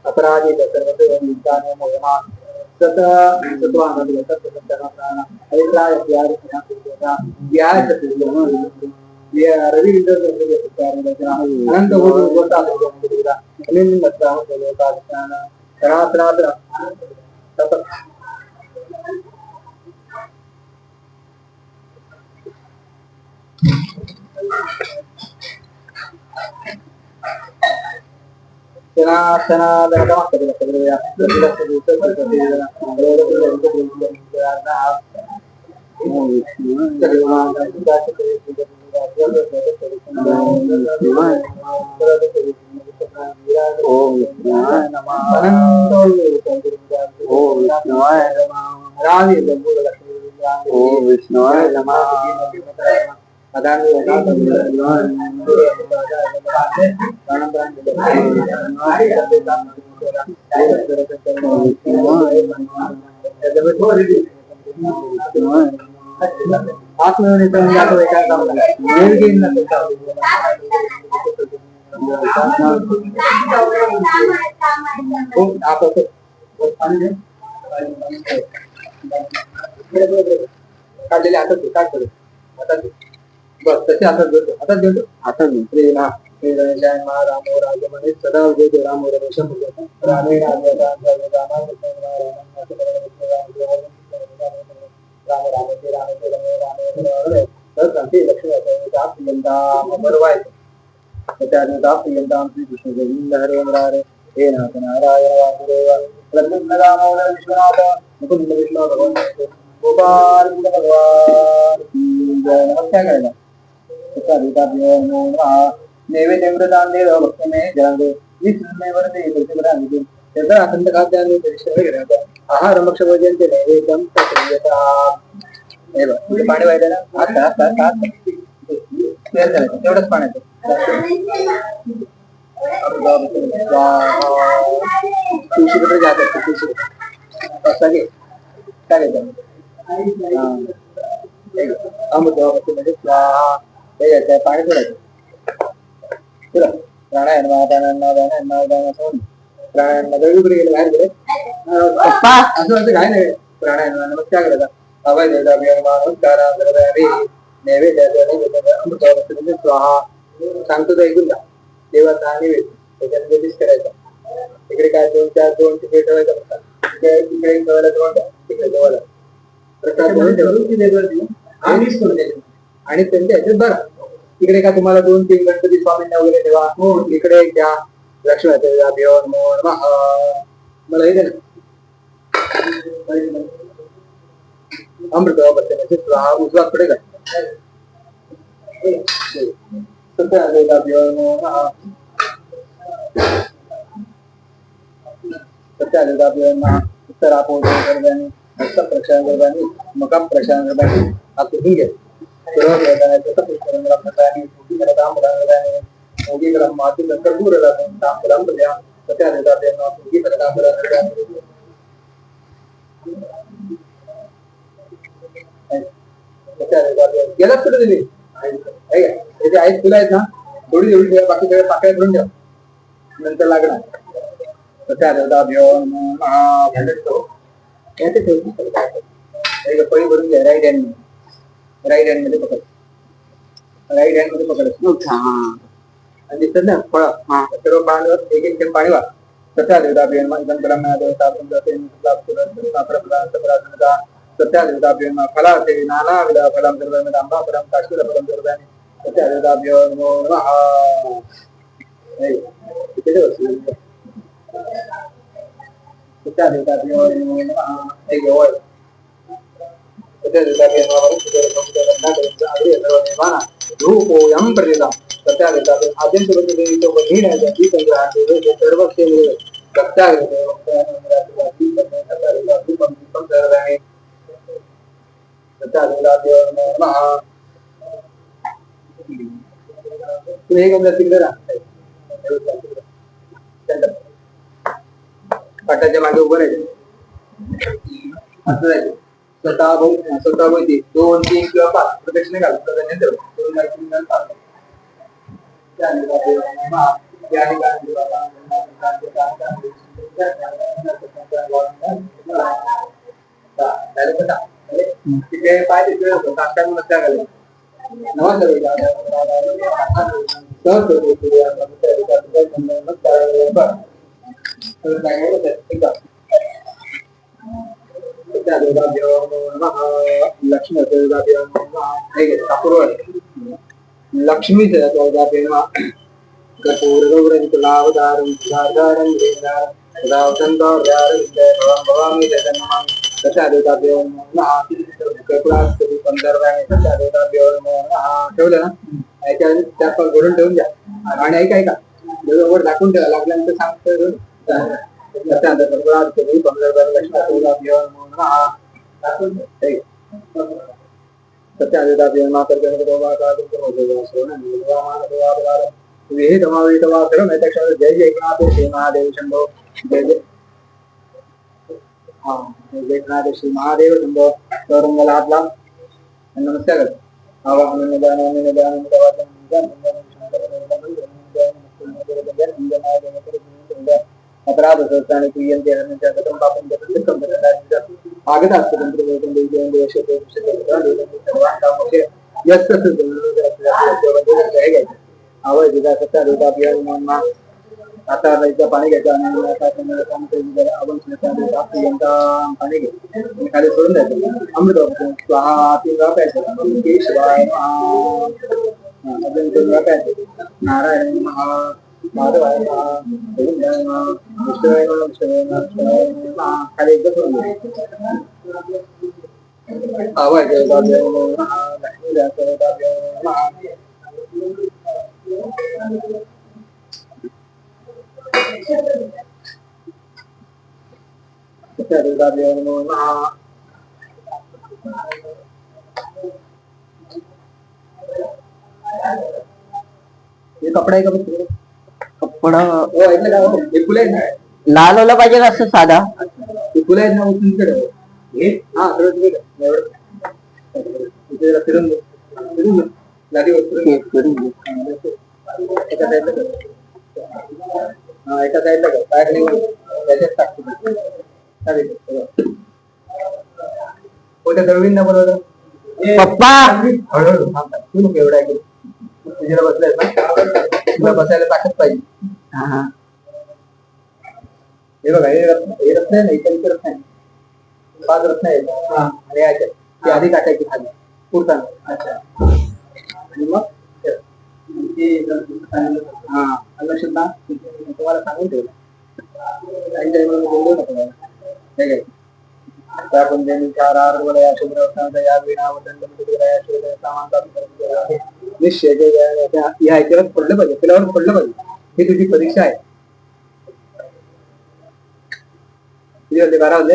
अपराधी ओम विष्णुवाय नमः ओम विष्णुवाय नमः ओम विष्णुवाय नमः काढलेले हातात बस तसे हातात घेतो हातात श्री राम श्री गणेशाय मा रामो राजमणे सदा उदय रामो रमेशम रामे रामे राम राम राम राम राम श्री राम श्री रमे रामे तर शांती लक्ष्मी प्रियंता बरोबर त्यानंतर प्रियंता श्री कृष्ण गोविंद हरे हरे हे नाथ नारायण वासुदेव प्रद्युम्न दामोदर विश्वनाथ मुकुंद विष्णु भगवान गोपाल भगवान जय नमस्कार करायला नैवेद्य देव भक्त में जागे त्याचा अखंड खाद्याने आहार मक्ष भोजन ते नैवेद्यम पाणी वाहिलं ना तेवढंच पाण्याचं तुळशीकडे जात असते तुळशी असं घे काय घेतो पाणी सोडायचं तुला प्राणायाम प्राणायाम वेगवेगळे गेले बाहेर गेले पप्पा असं असं काय नाही प्राणायाम नमस्कार करायचा अभय देवता नमस्कार नैवेद्य स्वाहा सांगतो तर ऐकून जा देवाचा नैवेद्य त्याच्यानंतर दिस करायचा तिकडे काय 2-4 तिकडे ठेवायचा तिकडे ठेवायला तिकडे ठेवायला आणि त्यांच्या ह्याच्यात बघा तिकडे का तुम्हाला 2-3 गणपती स्वामींना वगैरे ठेवा हो इकडे घ्या लक्ष्मी मला हे ना अमृत उजवाकडे का मकाम प्रशांत गेलाच कुठे दिली त्याचे आई तुला आहेत ना थोडी एवढी बाकी सगळ्या पाकळ्या करून द्या नंतर लागणार पळी भरून घ्या राईट हँड मध्ये पकड राईट हँड मध्ये पकड आणि दिसत ना फळ सर्व पाण्यावर एक पाणी वा सत्या देवताभियन सत्या देवताभियन फलाते नानाविध फलां आंबा फलां काशीला फलां सत्या देवताभियन सत्या देवताभियन रूपोयम प्रतिदा सत्या देवताभियन आद्यंत देवीतो बहिणाच्या ती संग्रहाचे सर्व सेवे सत्या पाटाच्या मागे उभं राहायचं असं जायचं स्वतः भोवती 2-3 किंवा 5 प्रदक्षिणे घालून तिथे पाय तिथे तात्काळ नमस्कार घालून लक्ष्मी लक्ष्मी कपूरगौरवदारं साधारं भवामी ठेवलं ना याच्या 4-5 घडून ठेवून द्या आणि ऐका वर दाखवून द्यावा लागल्यानंतर सांगतो जय जय एकनाथ श्री महादेव शंभो जय जय जय एकनाथ श्री महादेव शंभो गौरंगाला हात लाव नमस्कार कर अपराध आणि क्रियंते हरणाच्या गतम पापं गतम आगत असते आवड दिला सत्ता देवता पिया आता पाणी घ्यायचं आणि पाणी घ्यायचं खाली सोडून द्यायचं अमृत स्वाहा 3 वेळा प्यायचं शिवाय अजून 2 वेळा प्यायचं नारायण महा माधवाय महा गोविंदाय महा विष्णुवाय महा विष्णुवाय महा खाली एकदा सोडून द्यायचं आवाज देवता लक्ष्मी देवता ये कपडा आहे का कपडा फुलं आहेत ना लाल वाला पाहिजे का असं साधा फुलं आहेत ना तुमच्याकडे हा फिरून एका साईडला त्याच्यात टाकतो दळवींना बरोबर पप्पा हळूहळू तू नको एवढा तुझ्याला बसलाय ना तुला बसायला ताकद पाहिजे हे बघा हे रत्न आहे ना इतर रत्न आहे 5 रत्न आहेत आणि याच्यात ती आधी टाकायची खाली पुरताना अच्छा आणि मग अंधश्रद्धा तुम्हाला सांगून ठेवलं निश्चय या याच्यावर पडलं पाहिजे तिलावर पडलं पाहिजे ही तुझी परीक्षा आहे किती होते 12 वाजले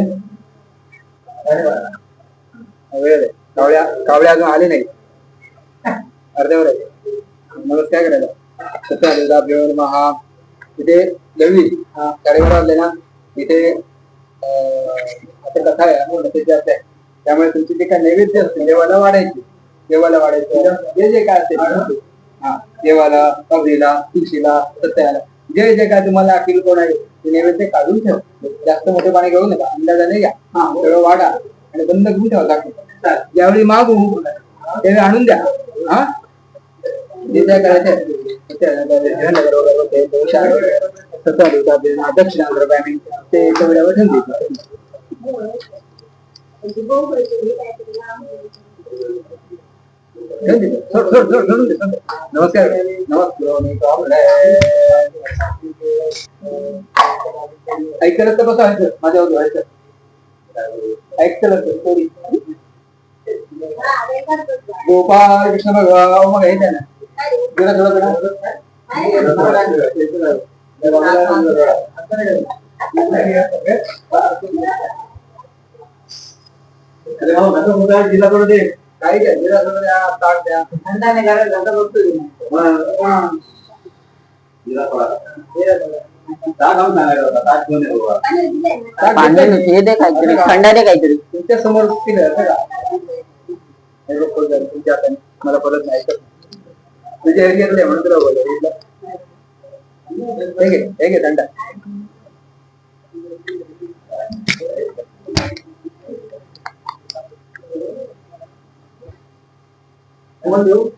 वेळ कावळ्या अजून आले नाही अर्ध्यावर आहे मग काय करायचं सत्य महा इथे दळवी साडेबारा वाजले ना इथे आता कथा आहे त्यामुळे तुमची जे काय नैवेद्य असते देवाला वाढायचं जे जे काय असेल देवाला कवरीला तुळशीला सत्याला जे जे काय तुम्हाला अखिल कोण आहे ते नैवेद्य काढून ठेव जास्त मोठे पाणी घेऊ नका अंदाजाने घ्या सगळं वाढा आणि बंद करून ठेवा लागतो ज्यावेळी मागू त्यावेळी आणून द्या हा जे काय करायचं दक्षिण आंध्र बँक ते वेळेवर नमस्कार ऐकलं तर कसं व्हायचं माझ्यावर व्हायचं ऐकलं स्टोरी गोपाळ कृष्ण भगवान मग हे ना जिल्हा थोडं दे काही द्या जिल्हा थोडं द्या ताट द्या थंडा नाही घालायला धंदा बघतोय जिल्हा थंडा दे काहीतरी तुमच्या समोर मला परत नाही तुझ्या एरियातले म्हणून तुला बोलला थंडा देऊ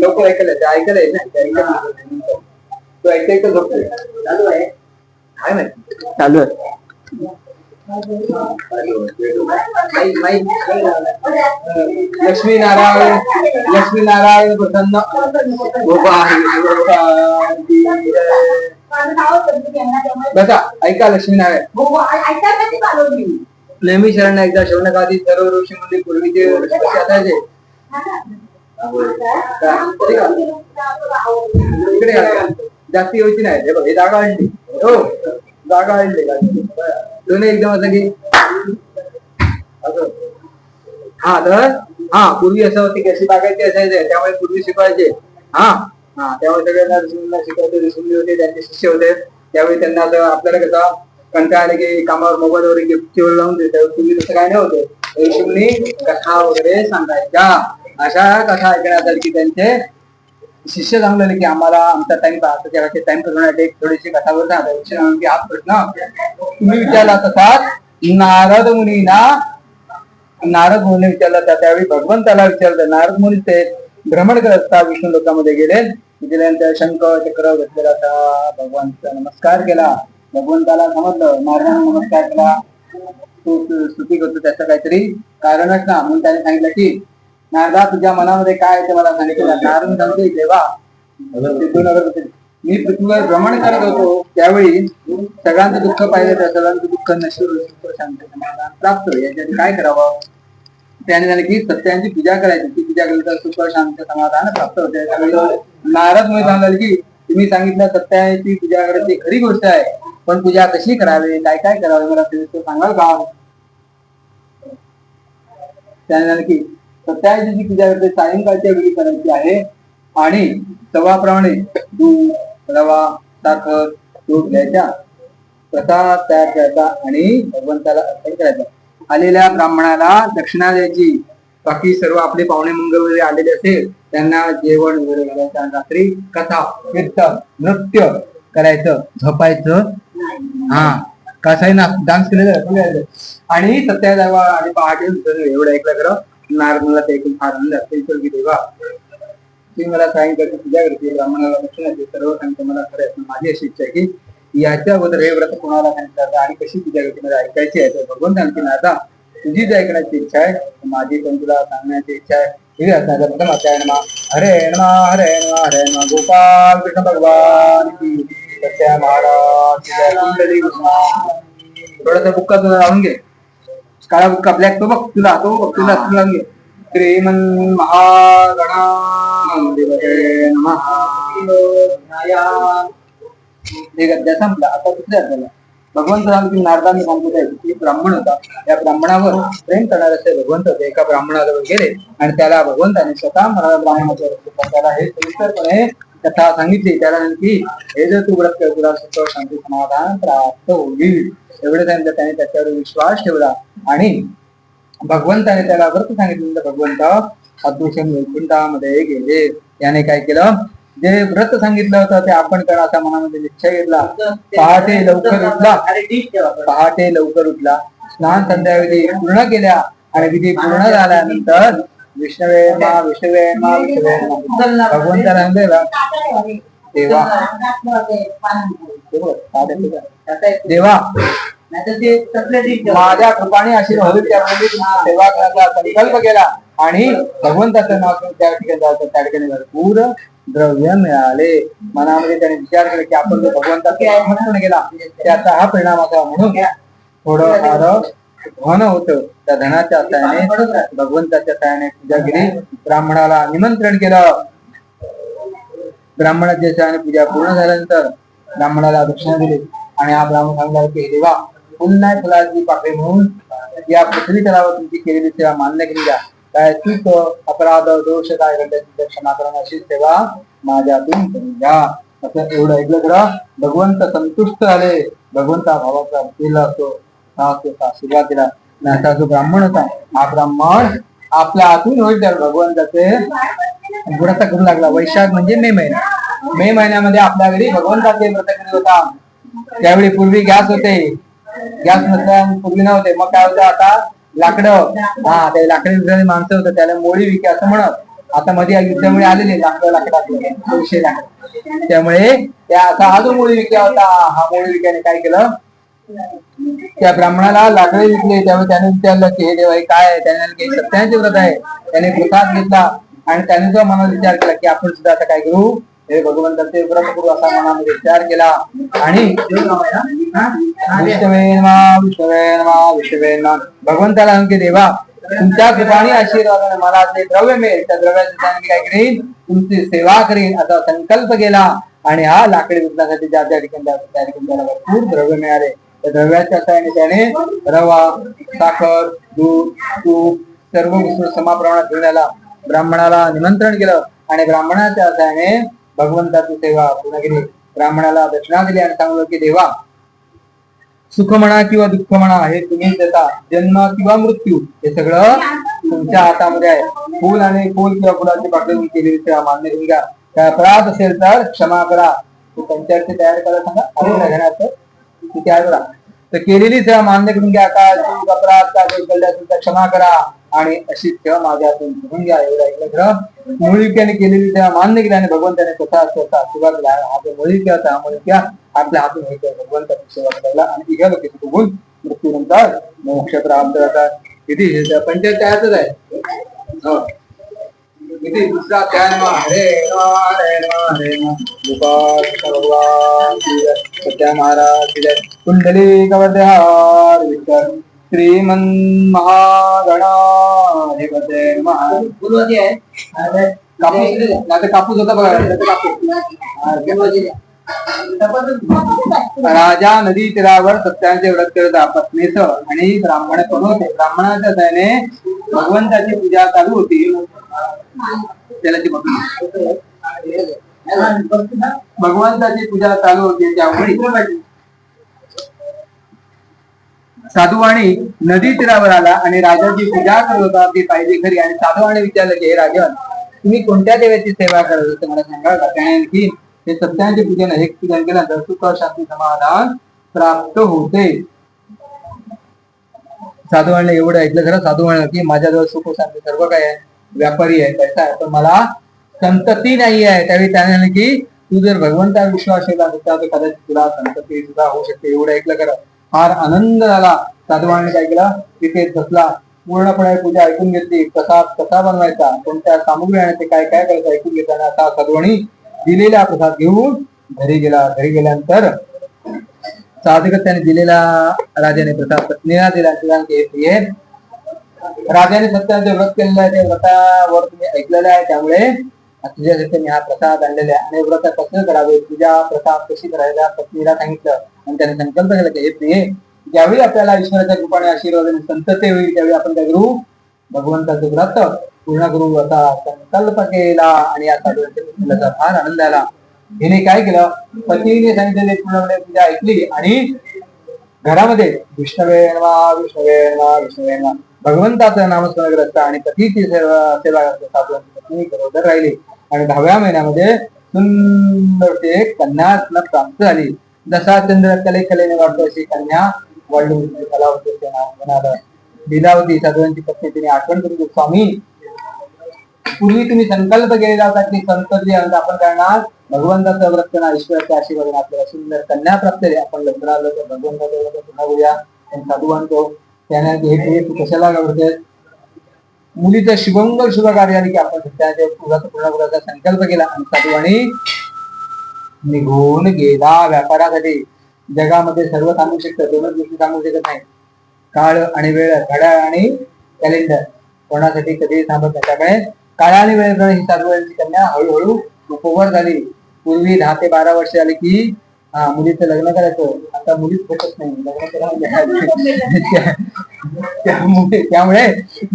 लोक ऐकलं ते ऐकलंय ना तो ऐकायचं झोपतोय चालू आहे काय माहिती चालू आहे लक्ष्मी नारायण प्रसन्न बसा ऐका लक्ष्मीनारायण नेहमी शरण एकदा शौनकादी सर्व ऋषी मध्ये पूर्वीचे ऋषी कसे असायचे इकडे जास्ती व्हायची नाही हे बघ हे जागा आणली हो जागा आणली दोन्ही एकदम असं की असं हा तर हा पूर्वी असं होती कशी बागायची असायचे त्यामुळे पूर्वी शिकवायचे हा हा त्यामुळे सगळ्यांना ऋषींना शिकवायचे ऋषी होते त्यांचे शिष्य होते त्यावेळी त्यांना असं आपल्याला कसा कंटाळा आले की कामावर मोबाईल वगैरे गिफ्टवर लावून देत तुम्ही तसं काय नव्हतं ऋषींनी कथा वगैरे सांगायच्या अशा कथा ऐकण्यासाठी त्यांचे शिष्य सांगलेले की आम्हाला आमचा टाइम त्याच्या टाइम करण्यासाठी एक थोडीशी कथा बोलता हाच प्रश्न तुम्ही विचारला तसाच नारद मुनी विचारला त्यावेळी भगवंताला विचारलं नारद मुनी ते भ्रमण करत असता विष्णू लोकांमध्ये गेल्यानंतर शंख चक्र घेतलेला होता भगवंत नमस्कार केला भगवंताला समजलं नारदाने नमस्कार केला तू स्तुती करतो त्याचं काहीतरी कारणच ना म्हणून त्याने सांगितलं की नारदा तुझ्या मनामध्ये काय ते मला सांगितलं नारद सांगते देवा मी पृथ्वीवर भ्रमण करत होतो त्यावेळी सगळ्यांचं दुःख पाहिलं त्या सगळ्यांचं दुःख नशीब शांत समाधान प्राप्त याच्यासाठी काय करावं त्याने झालं की सत्यांची पूजा करायची ती पूजा केली तर सुख शांत समाधान प्राप्त होते नारद मुळे सांगाल की तुम्ही सांगितलं सत्याची पूजा करायची खरी गोष्ट आहे पण पूजा कशी करावी काय काय करावे मला सांगाल का त्याने झालं की सत्याची जी पूजा करते सायंकाळच्या वेळी करायची आहे आणि तवाप्रमाणे दूध रवा साखर दूध घ्यायच्या प्रसाद तयार करायचा आणि भगवंताला अर्पण करायचा आलेल्या ब्राह्मणाला दक्षिणा द्यायची बाकी सर्व आपले पाहुणे मंगळ वगैरे आलेले असेल त्यांना जेवण वगैरे घालायचं आणि रात्री कथा कीर्तन नृत्य करायचं झोपायचं हा कसाही डान्स केलेलं आणि सत्यादेवा आणि पहाटे एवढं ऐकलं खरं नारदला ते ऐकून फार आनंद असेल की देवा तुम्ही मला सायंकाळची पूजा करते ब्राह्मणाला दक्षिणा देते सर्व सांगते मला खरं माझी अशी इच्छा आहे की याच्या अगोदर हे व्रत कोणाला सांगितलं आणि कशी पूजा करते मला ऐकायची आहे भगवंत सांगते ना आता तुझी जी ऐकण्याची इच्छा आहे माझी पण तुला सांगण्याची इच्छा आहे ही असणार प्रथम अध्याय नमा हरे नमा हरे नमा हरे नमा गोपाल कृष्ण भगवान की सत्या महाराज थोडासा बुक्का तुला लावून घे काळा बुक्का ब्लॅक तो बघ तुला तुला लावून घे श्रीमन महागणा एक अध्याय संपला आता दुसऱ्या अध्यायाला भगवंत सांगतील नारदांनी सांगतो की ब्राह्मण होता त्या ब्राह्मणावर प्रेम करणारे असे भगवंत होते एका ब्राह्मणाजवळ गेले आणि त्याला भगवंताने स्वतः म्हणाला ब्राह्मणाच्या त्याला हे सविस्तरपणे कथा सांगितली त्याला की हे जर तू व्रत कर तुला सुख शांती समाधान प्राप्त होईल एवढे त्याने त्याच्यावर विश्वास ठेवला आणि भगवंताने त्याला व्रत सांगितलं भगवंत अदृश्य वैकुंठामध्ये गेले याने काय केलं जे व्रत सांगितलं होतं ते आपण करण्याचा मनामध्ये निश्चय घेतला पहाटे लवकर उठला स्नान संध्याविधी पूर्ण केल्या आणि विधी पूर्ण झाल्यानंतर विष्णवे भगवंताला देवा देवा माझ्या कृपाने अशी त्यामध्ये सेवा करण्याचा संकल्प केला आणि भगवंताचं नाव त्या ठिकाणी जायचं त्या ठिकाणी भरपूर द्रव्य मिळाले मनामध्ये त्याने विचार केला की आपण जो भगवंताचा समर्पण केला त्याचा हा परिणाम असा म्हणून थोडं फार धन होतं त्या धनाच्या साहाय्याने भगवंताच्या साहाय्याने पूजा केली ब्राह्मणाला निमंत्रण केलं ब्राह्मणाच्या साहाय्याने पूजा पूर्ण झाल्यानंतर ब्राह्मणाला दक्षिणा दिली आणि हा ब्राह्मण सांगला की देवा पुन्हा फुलाची पाकळी म्हणून या पृथ्वी तलावर तुमची केलेली सेवा मान्य केली द्या काय चूक अपराध दोष काय घडल्याची क्षमा करणं अशी सेवा माझ्यातून करून द्या असं एवढं ऐकलं तर भगवंत संतुष्ट झाले भगवंता भावाचा दिला असतो आशीर्वाद दिला असा जो ब्राह्मण होता हा ब्राह्मण आपल्या हातून होईल त्या भगवंताचे व्रत करू लागला वैशाख म्हणजे मे महिन्यामध्ये आपल्या घरी भगवंताचे व्रत करीत होता त्यावेळी पूर्वी गॅस होते गॅस नसल्या पूर्वी नव्हते मग काय होतं आता लाकडं ते लाकडी माणसं होतं त्याला मोळी विके असं म्हणत आता मध्ये युद्धामुळे आलेले लाकडातले विषय लाकड त्यामुळे त्या असा हा जो मोळी विक्या होता हा मोळी विक्याने काय केलं त्या ब्राह्मणाला लाकडे विकले त्यामुळे त्याने विचारलं की हे देवा हे काय आहे त्याने सत्याचे व्रत आहे त्याने प्रसाद घेतला आणि त्याने जो मनात विचार केला की आपण सुद्धा आता काय करू हे भगवंताचे व्रत करू असा मनामध्ये विचार केला आणि विष्णवे नमः विष्णवे नमः विष्णवे नमः भगवंताला सांगते देवा तुमच्या कृपाने आशीर्वादाने मला जे द्रव्य मिळेल त्या द्रव्याचे त्याने काय करीन तुमची सेवा करीन असा संकल्प केला आणि हा लाकडी विकण्यासाठी ज्या ज्या ठिकाणी त्या ठिकाणी त्याला भरपूर द्रव्य मिळाले त्या द्रव्याच्या सहाय्याने त्याने रवा साखर दूध तूप सर्व वस्तू समाप्रमाणात घेऊन आला ब्राह्मणाला निमंत्रण केलं आणि ब्राह्मणाच्या सहाय्याने भगवंताची सेवा पूर्ण केली ब्राह्मणाला दक्षिणा दिली आणि सांगलं की देवा सुख म्हणा किंवा दुःख म्हणा हे तुम्ही देता जन्म किंवा मृत्यू हे सगळं तुमच्या हातामध्ये आहे फुल आणि फुल किंवा फुलाची पाकळी केलेली सेवा मान्य करून घ्या काय अपराध असेल तर क्षमा करा पंचायत तयार करा सांगा घेण्याचं तयार करा तर केलेली सेवा मान्य करून घ्या काय चूक अपराध काय केले असेल तर क्षमा करा आणि अशी सेवा माझ्या हातून घेऊन घ्या एवढं ऐकलं खरं मुळीक्याने केलेली सेवा मान्य केली आणि भगवंताने स्वतः सुरुवात केला हा मुळीक्या मुळीक्या आपल्या हातून भगवंताची सेवा करायला आणि इघ्या लोक बघून मृत्यूनंतर मोक्ष प्राप्त करतात किती पंचायत तयारच आहे किती दुसरा अध्याय हरे हरे हरे गोपाल भगवान सत्या महाराज कुंडली कवरहार विठ्ठल श्रीमन महागणाधिपते महाराज आहे कापूस होता बघा राजा नदी तीरावर सत्याचे व्रत करत पत्नीच आणि ब्राह्मण पण होते ब्राह्मणाच्या दयाने भगवंताची पूजा चालू होती त्याला ती भगवंताची पूजा चालू होती त्यामुळे साधुवाणी नदी तीरावर आला आणि राजाची पूजा करत होता ती पाहिजे खरी आणि साधुवाणी विचारलं की हे राजन तुम्ही कोणत्या देवाची सेवा करत होते मला सांगा कारण की हे सत्याचे पूजन हे पूजन केल्यानंतर सुख शांती समाधान प्राप्त होते साधुवाणीला एवढं ऐकलं खरं साधुवाणी की माझ्याजवळ सुख शांती सर्व काय आहे व्यापारी आहे पैसा आहे पण मला संतती नाही आहे त्यावेळी त्याने की तू जर भगवंतावर विश्वास ठेवला तर कदाचित तुला संतती सुद्धा होऊ शकते एवढं ऐकलं खरं फार आनंद झाला साधुवाणी काय केला तिथे बसला पूर्णपणे पूजा ऐकून घेतली प्रसाद कसा बनवायचा कोणत्या सामुग्री आणायचे काय काय करायचं ऐकून घेताना असा साधुवाणी दिलेला प्रसाद घेऊन घरी गेला घरी गेल्यानंतर साधक त्याने दिलेला राजाने प्रसाद पत्नीला दिला राजाने सत्याचे व्रत केलेलं आहे ते व्रतावर तुम्ही ऐकलेलं आहे त्यामुळे तुझ्यासाठी मी हा प्रसाद आणलेला आहे आणि व्रत कसं करावे पूजा प्रसाद कशी करायला पत्नीला सांगितलं आणि त्याने संकल्प केला की हे प्रिय ज्यावेळी आपल्याला ईश्वराच्या कृपाने आशीर्वाद संतते होईल त्यावेळी आपण काय करू भगवंताचे व्रत पूर्ण करू असा संकल्प केला आणि या साधूचा फार आनंद आला हिने काय केलं पतीने सांगितलेले पूर्णपणे पूजा ऐकली आणि घरामध्ये विष्णवे नमः विष्णवे नमः विष्णवे नमः भगवंताचं नामस्मरण करत आणि पतीची सेवा करत साधूची पत्नी बरोबर राहिली आणि 10व्या महिन्यामध्ये सुंदर एक कन्या प्राप्त झाली जसा चंद्र कलेने वाटतो अशी कन्या वळली कलावतीचे नाव म्हणाल लीलावती साधूंची पत्नी तिने आठवण करून स्वामी पूर्वी तुम्ही संकल्प केलेला होता की संतती आपण करणार भगवंताचं व्रत करणार ईश्वराच्या आशीर्वाद आपल्याला सुंदर कन्या प्राप्त झाली आपण लग्न आलो तर भगवंताचं व्रत पुन्हा बोलूया साधू आणतो त्याने हे तू कशाला घडते मुलीचं शुभंगर शुभ कार्य आली की आपण त्याचे व्रत पूर्ण करायचा संकल्प केला आणि साधूवाणी निघून गेला व्यापारासाठी जगामध्ये सर्व थांबू शकतं दोनच गोष्टी थांबू शकत नाही काळ आणि वेळ घड्याळ आणि कॅलेंडर कोणासाठी कधीही थांबत नाही त्यामुळे काळ आणि वेळ ही साधूवांची कन्या हळूहळू उपवर झाली पूर्वी 10 ते 12 वर्ष आली की मुलीचं लग्न करायचं आता मुलीच भेटत नाही लग्न त्यामुळे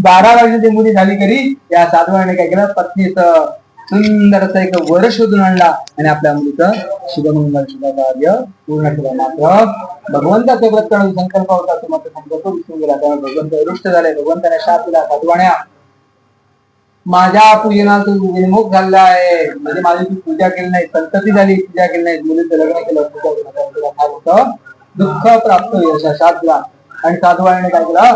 12 वर्षाची मुली झाली तरी या साधूवाने काय केलं पत्नीचं सुंदर असं एक वर शोधून आणला आणि आपल्या मुलीचं शुभमंगल शुभ कार्य पूर्ण केलं मात्र भगवंताचं व्रत करून संकल्प होता तो मात्र संकल्प विसरून गेला त्यामुळे भगवंत रुष्ट झाले भगवंताने शाप दिला साधूवाण्या माझ्या पूजनात विमुख झालेला आहे म्हणजे माझी ती पूजा केली नाही संतती झाली पूजा केली नाही मुलीचं लग्न केलं पूजा दुःख प्राप्त होईल अशा शाप दिला आणि साधूवाने काय केलं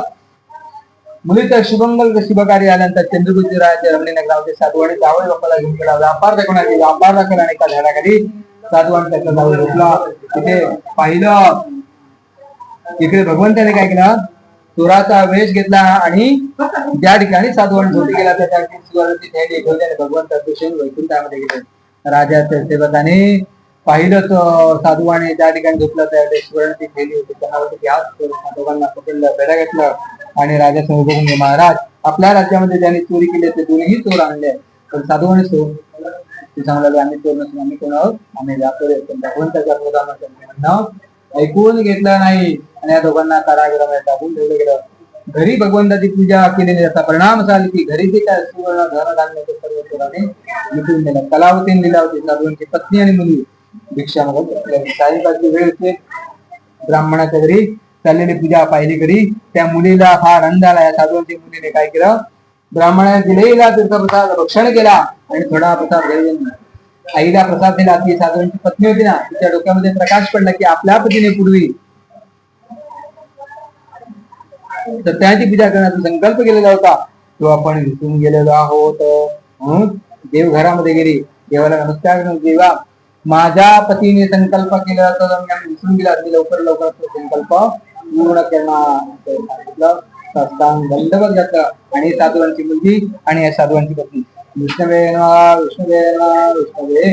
मुलीचं शुभंगल शुभ कार्य आल्यानंतर चंद्रपूरचे राहायचे रमणीनगर गावचे साधूवाणी जावळे बाप्पाला घेऊन गेला व्यापार दाखवण्याचे व्यापार दाखवला आणि एका झाडाखाली साधूवाणी त्याचा जावळ झोपला तिथे पाहिलं इकडे भगवंताने काय केलं चोराचा वेश घेतला आणि ज्या ठिकाणी साधूवाणी झोपी गेला त्या ठिकाणी भगवंत वैकुंठामध्ये गेले राजाच्या सेवकाने पाहिलं तर साधूवाने त्या ठिकाणी झोपलं त्या सुवर्णची थैली होती त्यांना वाटतं की आज दोघांना पकडलं बेड्या घेतलं आणि राजा समोर बघून महाराज आपल्या राज्यामध्ये ज्यांनी चोरी केली ते दोन्ही चोर आणले पण साधूवाने तू सांगला आम्ही चोर नसून आम्ही कोण आहोत आम्ही व्यापारी आहोत पण भगवंताच्या क्रोधानं त्यांनी म्हणणं ऐकून घेतलं नाही आणि या दोघांना कारागृहामध्ये टाकून ठेवलं गेलं. घरी भगवंताची पूजा केलेली त्याचा परिणाम असा की घरी जे काय सुवर्ण धनधान्य सर्व चोराने लुटून दिलं. कलावतीने दिला होती साधूंची पत्नी आणि मुली भिक्षा मागत सायंकाळची वेळ होते ब्राह्मणाच्या घरी चाललेली पूजा पाहिली घरी त्या मुलीला फार आनंद आला. या साधूंच्या मुलीने काय केलं ब्राह्मणाने दिलेला तीर्थप्रसाद भक्षण केला आणि थोडा प्रसाद घरी आईला प्रसाद दिला. ती साधूंची पत्नी होती ना तिच्या डोक्यामध्ये प्रकाश पडला की आपल्या पतीने पूर्वी सत्याची पूजा करण्याचा संकल्प केलेला होता तो आपण विसरून गेलेलो आहोत. देव घरामध्ये गेली देवाला नमस्कार करून देवा माझ्या पतीने संकल्प केला तर आम्ही विसरून गेला लवकर लवकर तो संकल्प पूर्ण करणार दंडवत घातला आणि साधूंची मुलगी आणि या साधूंची पत्नी विष्णवे विष्णवे विष्णवे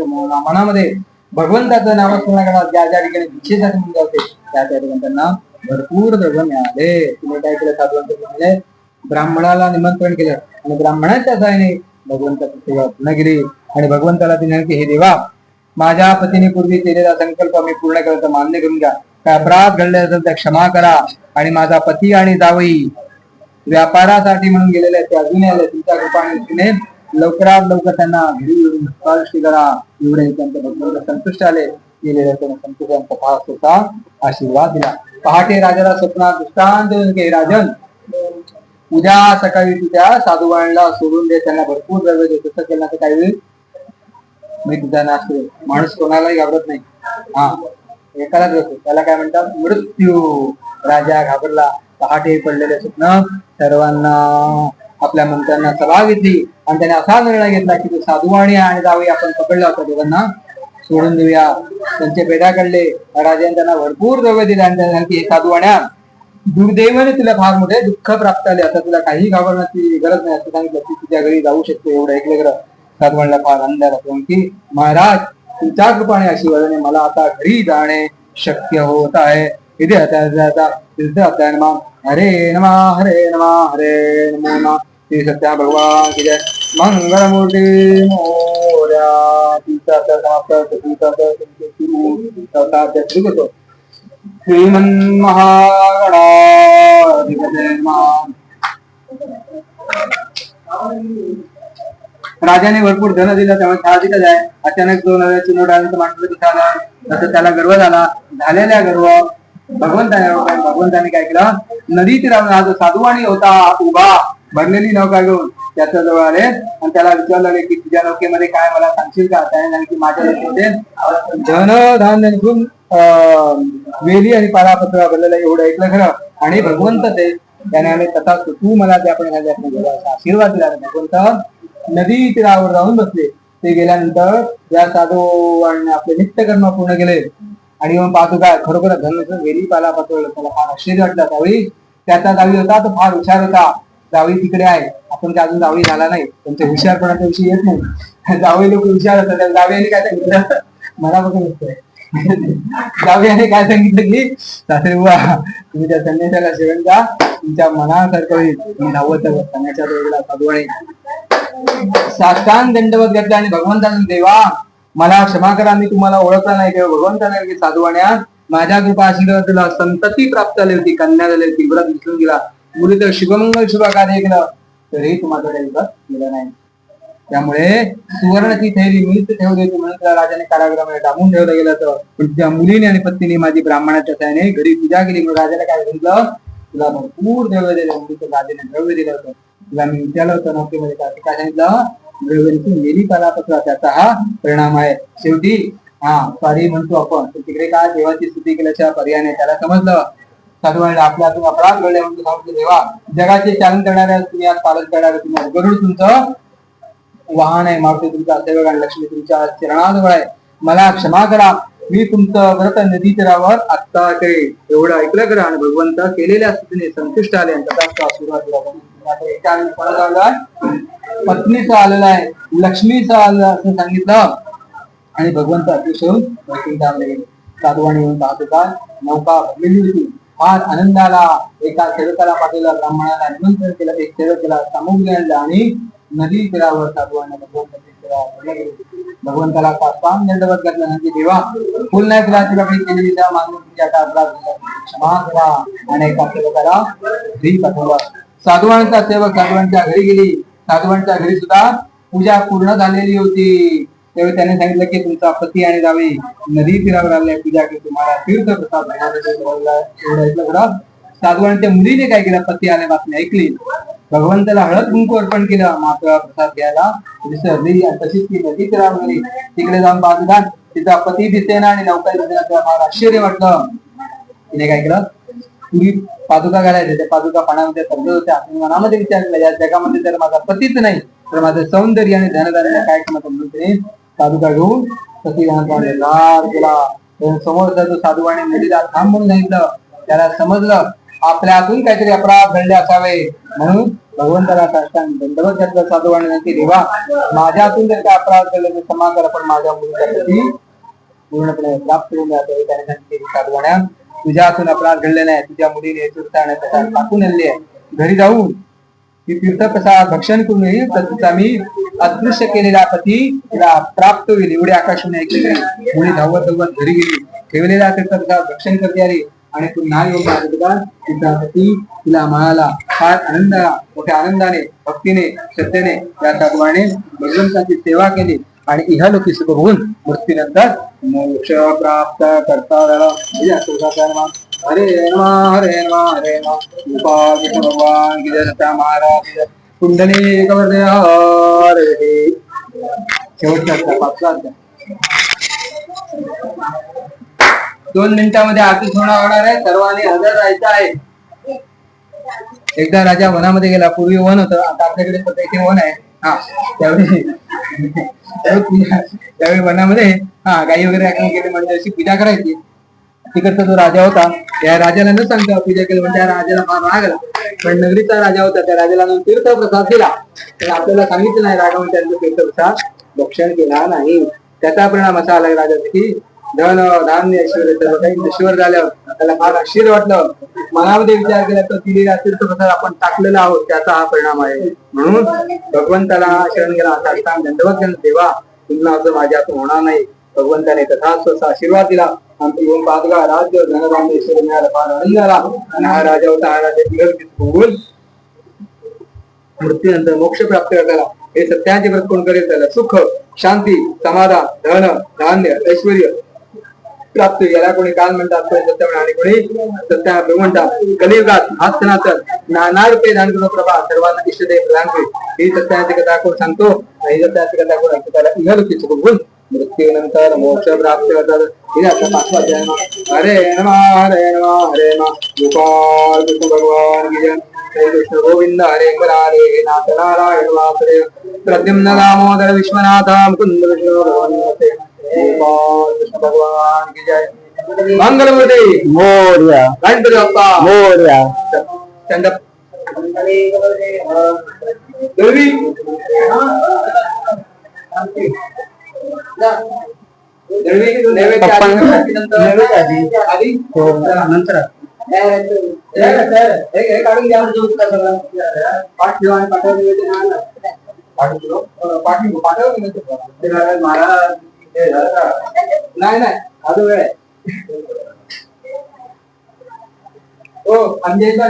मनामध्ये भगवंताचं नामस्मरण करणार ज्या ज्या ठिकाणी भिक्षेसाठी मुलगा होते त्या त्या ठिकाणी त्यांना भरपूर द्रव्य मिळाले. तुम्ही काय केलं साधूंचे ब्राह्मणाला निमंत्रण केलं आणि ब्राह्मणाच्या सहाय्याने भगवंताची सेवा पूर्ण केली आणि भगवंताला तिने की हे देवा माझ्या पतीने पूर्वी केलेला संकल्प मी पूर्ण केला मान्य करून घ्या काय अपराध घडले असेल तर क्षमा करा आणि माझा पती आणि जावई व्यापारासाठी म्हणून गेलेले ते अजूनही आले तुमच्या कृपाने लवकरात लवकर त्यांना घरी येऊन स्वागत करा एवढे त्यांच्या भगवंत संतुष्ट आले गेलेल्या संतुष्टांचा खास होता आशीर्वाद दिला. पहाटे राजाला स्वप्नात दृष्टांत के राजन उद्या सकाळी तू त्या साधूबाईंना सोडून दे त्यांना भरपूर द्रव्य दे तसं केलं तर काय होईल मी तुझा नाश करेल. माणूस कोणालाही घाबरत नाही हा एकालाच होतो त्याला काय म्हणतात मृत्यू. राजा घाबरला पहाटे पडलेले स्वप्न सर्वांना आपल्या मंत्र्यांना सभा घेतली आणि त्याने असा निर्णय घेतला की तो साधूवाणी आणि जावई आपण पकडला होता दोघांना सोडून देऊया. त्यांचे पेढा काढले राजाने त्यांना भरपूर द्रव्य दिले आणि त्यांना साधूवाण्या दुर्दैवाने तुला फार मोठे दुःख प्राप्त आले आता तुला काही घाबरण्याची गरज नाही असं सांगितलं की तुझ्या घरी जाऊ शकते एवढं ऐकलं गेलं. साधूवाणला फार आनंद आला की महाराज तुमच्या कृपाने आशीर्वादाने मला आता घरी जाणे शक्य होत आहे. इथे हरे नमा हरे नमा हरे नमो नमः श्री सत्या भगवान की जय. मंगलमूर्ती मोरया श्रीमन्महागणाधिपते राजाने भरपूर धन दिलं त्यामुळे साहजिकच आहे अचानक 2 नोट आल्याचं माणसाला दिसायला तसं त्याला गर्व झालेल्या गर्व भगवंताने काय केलं नदी तीरावर हा जो साधूवाणी होता उभा भरलेली नौका घेऊन त्याच्या जवळ आले आणि त्याला विचारलं की तुझ्या नौकेमध्ये काय मला सांगशील का त्याने सांगितलं की माझ्या नौकेमध्ये धन धान्य निघून वेली आणि पालापत्र भरलेलं एवढं ऐकलं खरं आणि भगवंत ते त्याने आम्ही तथा तू मला त्याप्रमाणे आशीर्वाद दिला. भगवंत नदी तीरावर जाऊन बसले. ते गेल्यानंतर या साधूवाने आपले नित्यकर्म पूर्ण केले आणि मग पाहतो काय खरोखर धन वेली पालापत्र त्याला फार आश्चर्य वाटलं. त्यावेळी त्याचा जावी होता तो फार हुशार होता. जावई तिकडे आहे आपण ते अजून जावई झाला नाही त्यांच्या हुशारपणाचा विषय येत नाही. जावई लोक हुशार होतात त्या जावयाने काय सांगितलं मला बघून नसतंय जावयाने काय सांगितलं की सासरे बुवा तुम्ही त्या संन्यासाला सेवन जा तुमच्या मनासारखं होईल. मी धावत संन्याच्या वेळेला साधूवाने साष्टांग दंडवत घेतला आणि भगवंताने देवा मला क्षमा करा मी तुम्हाला ओळखला नाही तेव्हा भगवंताने की साधूवाण्या माझ्या कृपा आशीर्वाद तुला संतती प्राप्त झाली होती कन्या झाली होती व्रत दिसून गेला मुली तर शुभमंगल शुभ कार्य केलं तरीही तुम्हाला काही गेलं नाही. त्यामुळे सुवर्णाची थैली मीच ठेवली होती म्हणून त्या राजाने कारागृहामध्ये टाकून ठेवलं गेलं होतं. पण त्या मुलीने आणि पत्नीने माझी ब्राह्मणाच्या सहाय्याने घरी पूजा केली म्हणून राजाने काय सांगितलं तुला भरपूर द्रव्य दिलं मुलीचं राजाने द्रव्य दिलं होतं. तुला मी विचारलं होतं नोकरीमध्ये काय सांगितलं द्रव्याची मेली पालापत्र त्याचा हा परिणाम आहे. शेवटी सॉरी म्हणतो आपण तिकडे काय देवाची स्तुती केल्याच्या पर्यायाने त्याला समजलं साधूवाणी आपल्यातून अपराध घडले म्हणून सांगतो देवा जगाचे चालन करणाऱ्या तुम्ही आज पालन करणारे तुम्ही गरुड तुमचं वाहन आहे मारुती तुमचा सेवक आणि लक्ष्मी तुमच्या चरणाजवळ आहे मला क्षमा करा मी तुमचं व्रत नदी तीरावर आत्ता करेल एवढं ऐकलं करा आणि भगवंत केलेल्या स्थितीने संतुष्ट आले आणि त्याचा आशीर्वाद दिला. एका आम्ही परत आलोय, पत्नीचा आलेला आहे, लक्ष्मीचा आलेला असं सांगितलं आणि भगवंत अतिशय वैकुंठामध्ये गेले. साधवाणी येऊन पाहत होता, नौका भरलेली होती. फार आनंदाला एका सेवकाला पाठवला, ब्राह्मणाला निमंत्रण केलं, एक सेवकाला सामुग्री आणलं आणि नदी तीरावर साधवाने भगवंताला पाच दंडवत घातला. म्हणजे देवा फुल नाही तुला तुझ्याकडे केलेली त्या मागणी आता अपराध क्षमा करा आणि एका सेवकाला घरी पाठवला. साधवांचा सेवक साधवांच्या घरी गेली. साधवांच्या घरी सुद्धा पूजा पूर्ण झालेली होती. तेव्हा त्याने सांगितलं की तुमचा पती आणि जावे नदी तीरावर आले, पूजा की तुम्हाला तीर्थ प्रसाद. साधवांच्या मुलीने काय केलं, पती आले बातमी ऐकली, भगवंताला हळद कुंकू अर्पण केलं, मात्र प्रसाद घ्यायला विसरली. तशीच ती नदी तीरावर गेली. तिकडे जाऊन पाहता तिचा पती दिसेना आणि नौका दिसेना. तेव्हा आश्चर्य वाटलं. तिने काय केलं, पुरी पादुका घालायच्या, त्या पादुका पाण्यामध्ये तरंगत होत्या. मनामध्ये विचार केला, या जगामध्ये जर माझा पतीच नाही तर माझं सौंदर्य आणि धनधान्य काय करणार, म्हणून तिने पादुका घेऊन सती गेला. समोर जो साधू आणि मुलीला थांब म्हणून सांगितलं, त्याला समजलं आपल्या हातून काहीतरी अपराध घडले असावे, म्हणून भगवंताला साष्टांग दंडवत घातलं. साधू आणि म्हणते, देवा माझ्या हातून जर काय अपराध घडले तर क्षमा करा, पण माझ्या मुलीच्या प्रती पूर्णपणे प्राप्त होऊन जाते. त्याने सांगितले, साधवाण्या तुझ्या हातून अपराध घडले नाही, तुझ्या मुलीने तीर्थाण्याचा टाकून आणले आहे. घरी जाऊन ती तीर्थ कसा भक्षण करून येईल तर तिचा मी अदृश्य केलेला पती तिला प्राप्त होईल एवढे आकाशाने ऐकले. मुली धावत धावत घरी गेली, ठेवलेला तीर्थ कसा भक्षण करते आली आणि पुन्हा येऊन तिचा पती तिला मिळाला. फार आनंदाला, मोठ्या आनंदाने, भक्तीने, श्रद्धेने या साधवाने भगवंताची सेवा केली आणि इहलोकी सुख बघून मृत्यूनंतर मोक्ष प्राप्त करता झाला. हरे नमः हरे नमः हरे नमः. गोपाल कृष्ण भगवान की जय, सत्या महाराज कुंडली कवरदे हरे. शेवटचा पाचला 2 मिनिटांमध्ये आरती होणार आहे. सर्वांनी हजर राहायचं आहे. एकदा राजा वनामध्ये गेला. पूर्वी वन होतं, आता आपल्याकडे फक्त इथे वन आहे. हा त्यावेळी वनामध्ये गाई वगैरे गेले म्हणजे अशी पूजा करायची. तिकडचा जो राजा होता त्या राजाला न सांगता पूजा केली म्हणजे त्या राजाला फार राग आला. पण नगरीचा राजा होता, त्या राजाला तीर्थ प्रसाद दिला, तर आपल्याला सांगितलं नाही रागावून त्यांचं तीर्थ प्रसाद भक्षण केला नाही. त्याचा परिणाम असा आला राजाचा की धन धान्य ऐश्वर्य सर्व काही नश्वर झाल्यावर त्याला फार आश्चर्य वाटलं. मनामध्ये विचार केला तर दिलेला तीर्थ प्रसाद आपण टाकलेला आहोत, त्याचा हा परिणाम आहे. म्हणून भगवंताला शरण गेला. आता दंडवत केला, देवा पुन्हा असं माझ्या हातून होणार नाही. भगवंताने तथा स्वतः आशीर्वाद दिला. आमची येऊन पाहतगा राज्य धनधान्य ऐश्वर्य मिळालं, फार आनंद झाला. आणि हा राजा होता, हा राजा होऊन मृत्यूनंतर मोक्ष प्राप्त करताना हे सत्याचे व्रत कोण करेल त्याला सुख, शांती, समाधान, धन धान्य ऐश्वर्य प्राप्त. याला कोणी काल म्हणतात, कोणी सत्य आणि कोणी सत्या म्हणतात. कलियुगात हात सनातन नाना रूपे दान करून प्रभा सर्वांना इष्टदेव प्रदान करेल. ही सत्याची कथा कोण सांगतो, ही सत्याची कथा कोण ऐकतो त्याला इहलोकी सुख बघून मृत्यूनंतर मोक्ष प्राप्त करतात. हरे नमः हरे नमः हरे नमः. गोपाल कृष्ण भगवान की जय. श्री कृष्ण गोविंद हरे हरे नाथ नारायण वासुदेव प्रद्युम्न दामोदर विश्वनाथ मुकुंद विष्णु भगवान. गोपाल कृष्ण भगवान की जय. मंगलमूर्ती मोरया, गणपती बाप्पा मोरया. चंद देवी नंतर काढून घ्या नाही नाही अजून वेळ आहे. हो आमच्या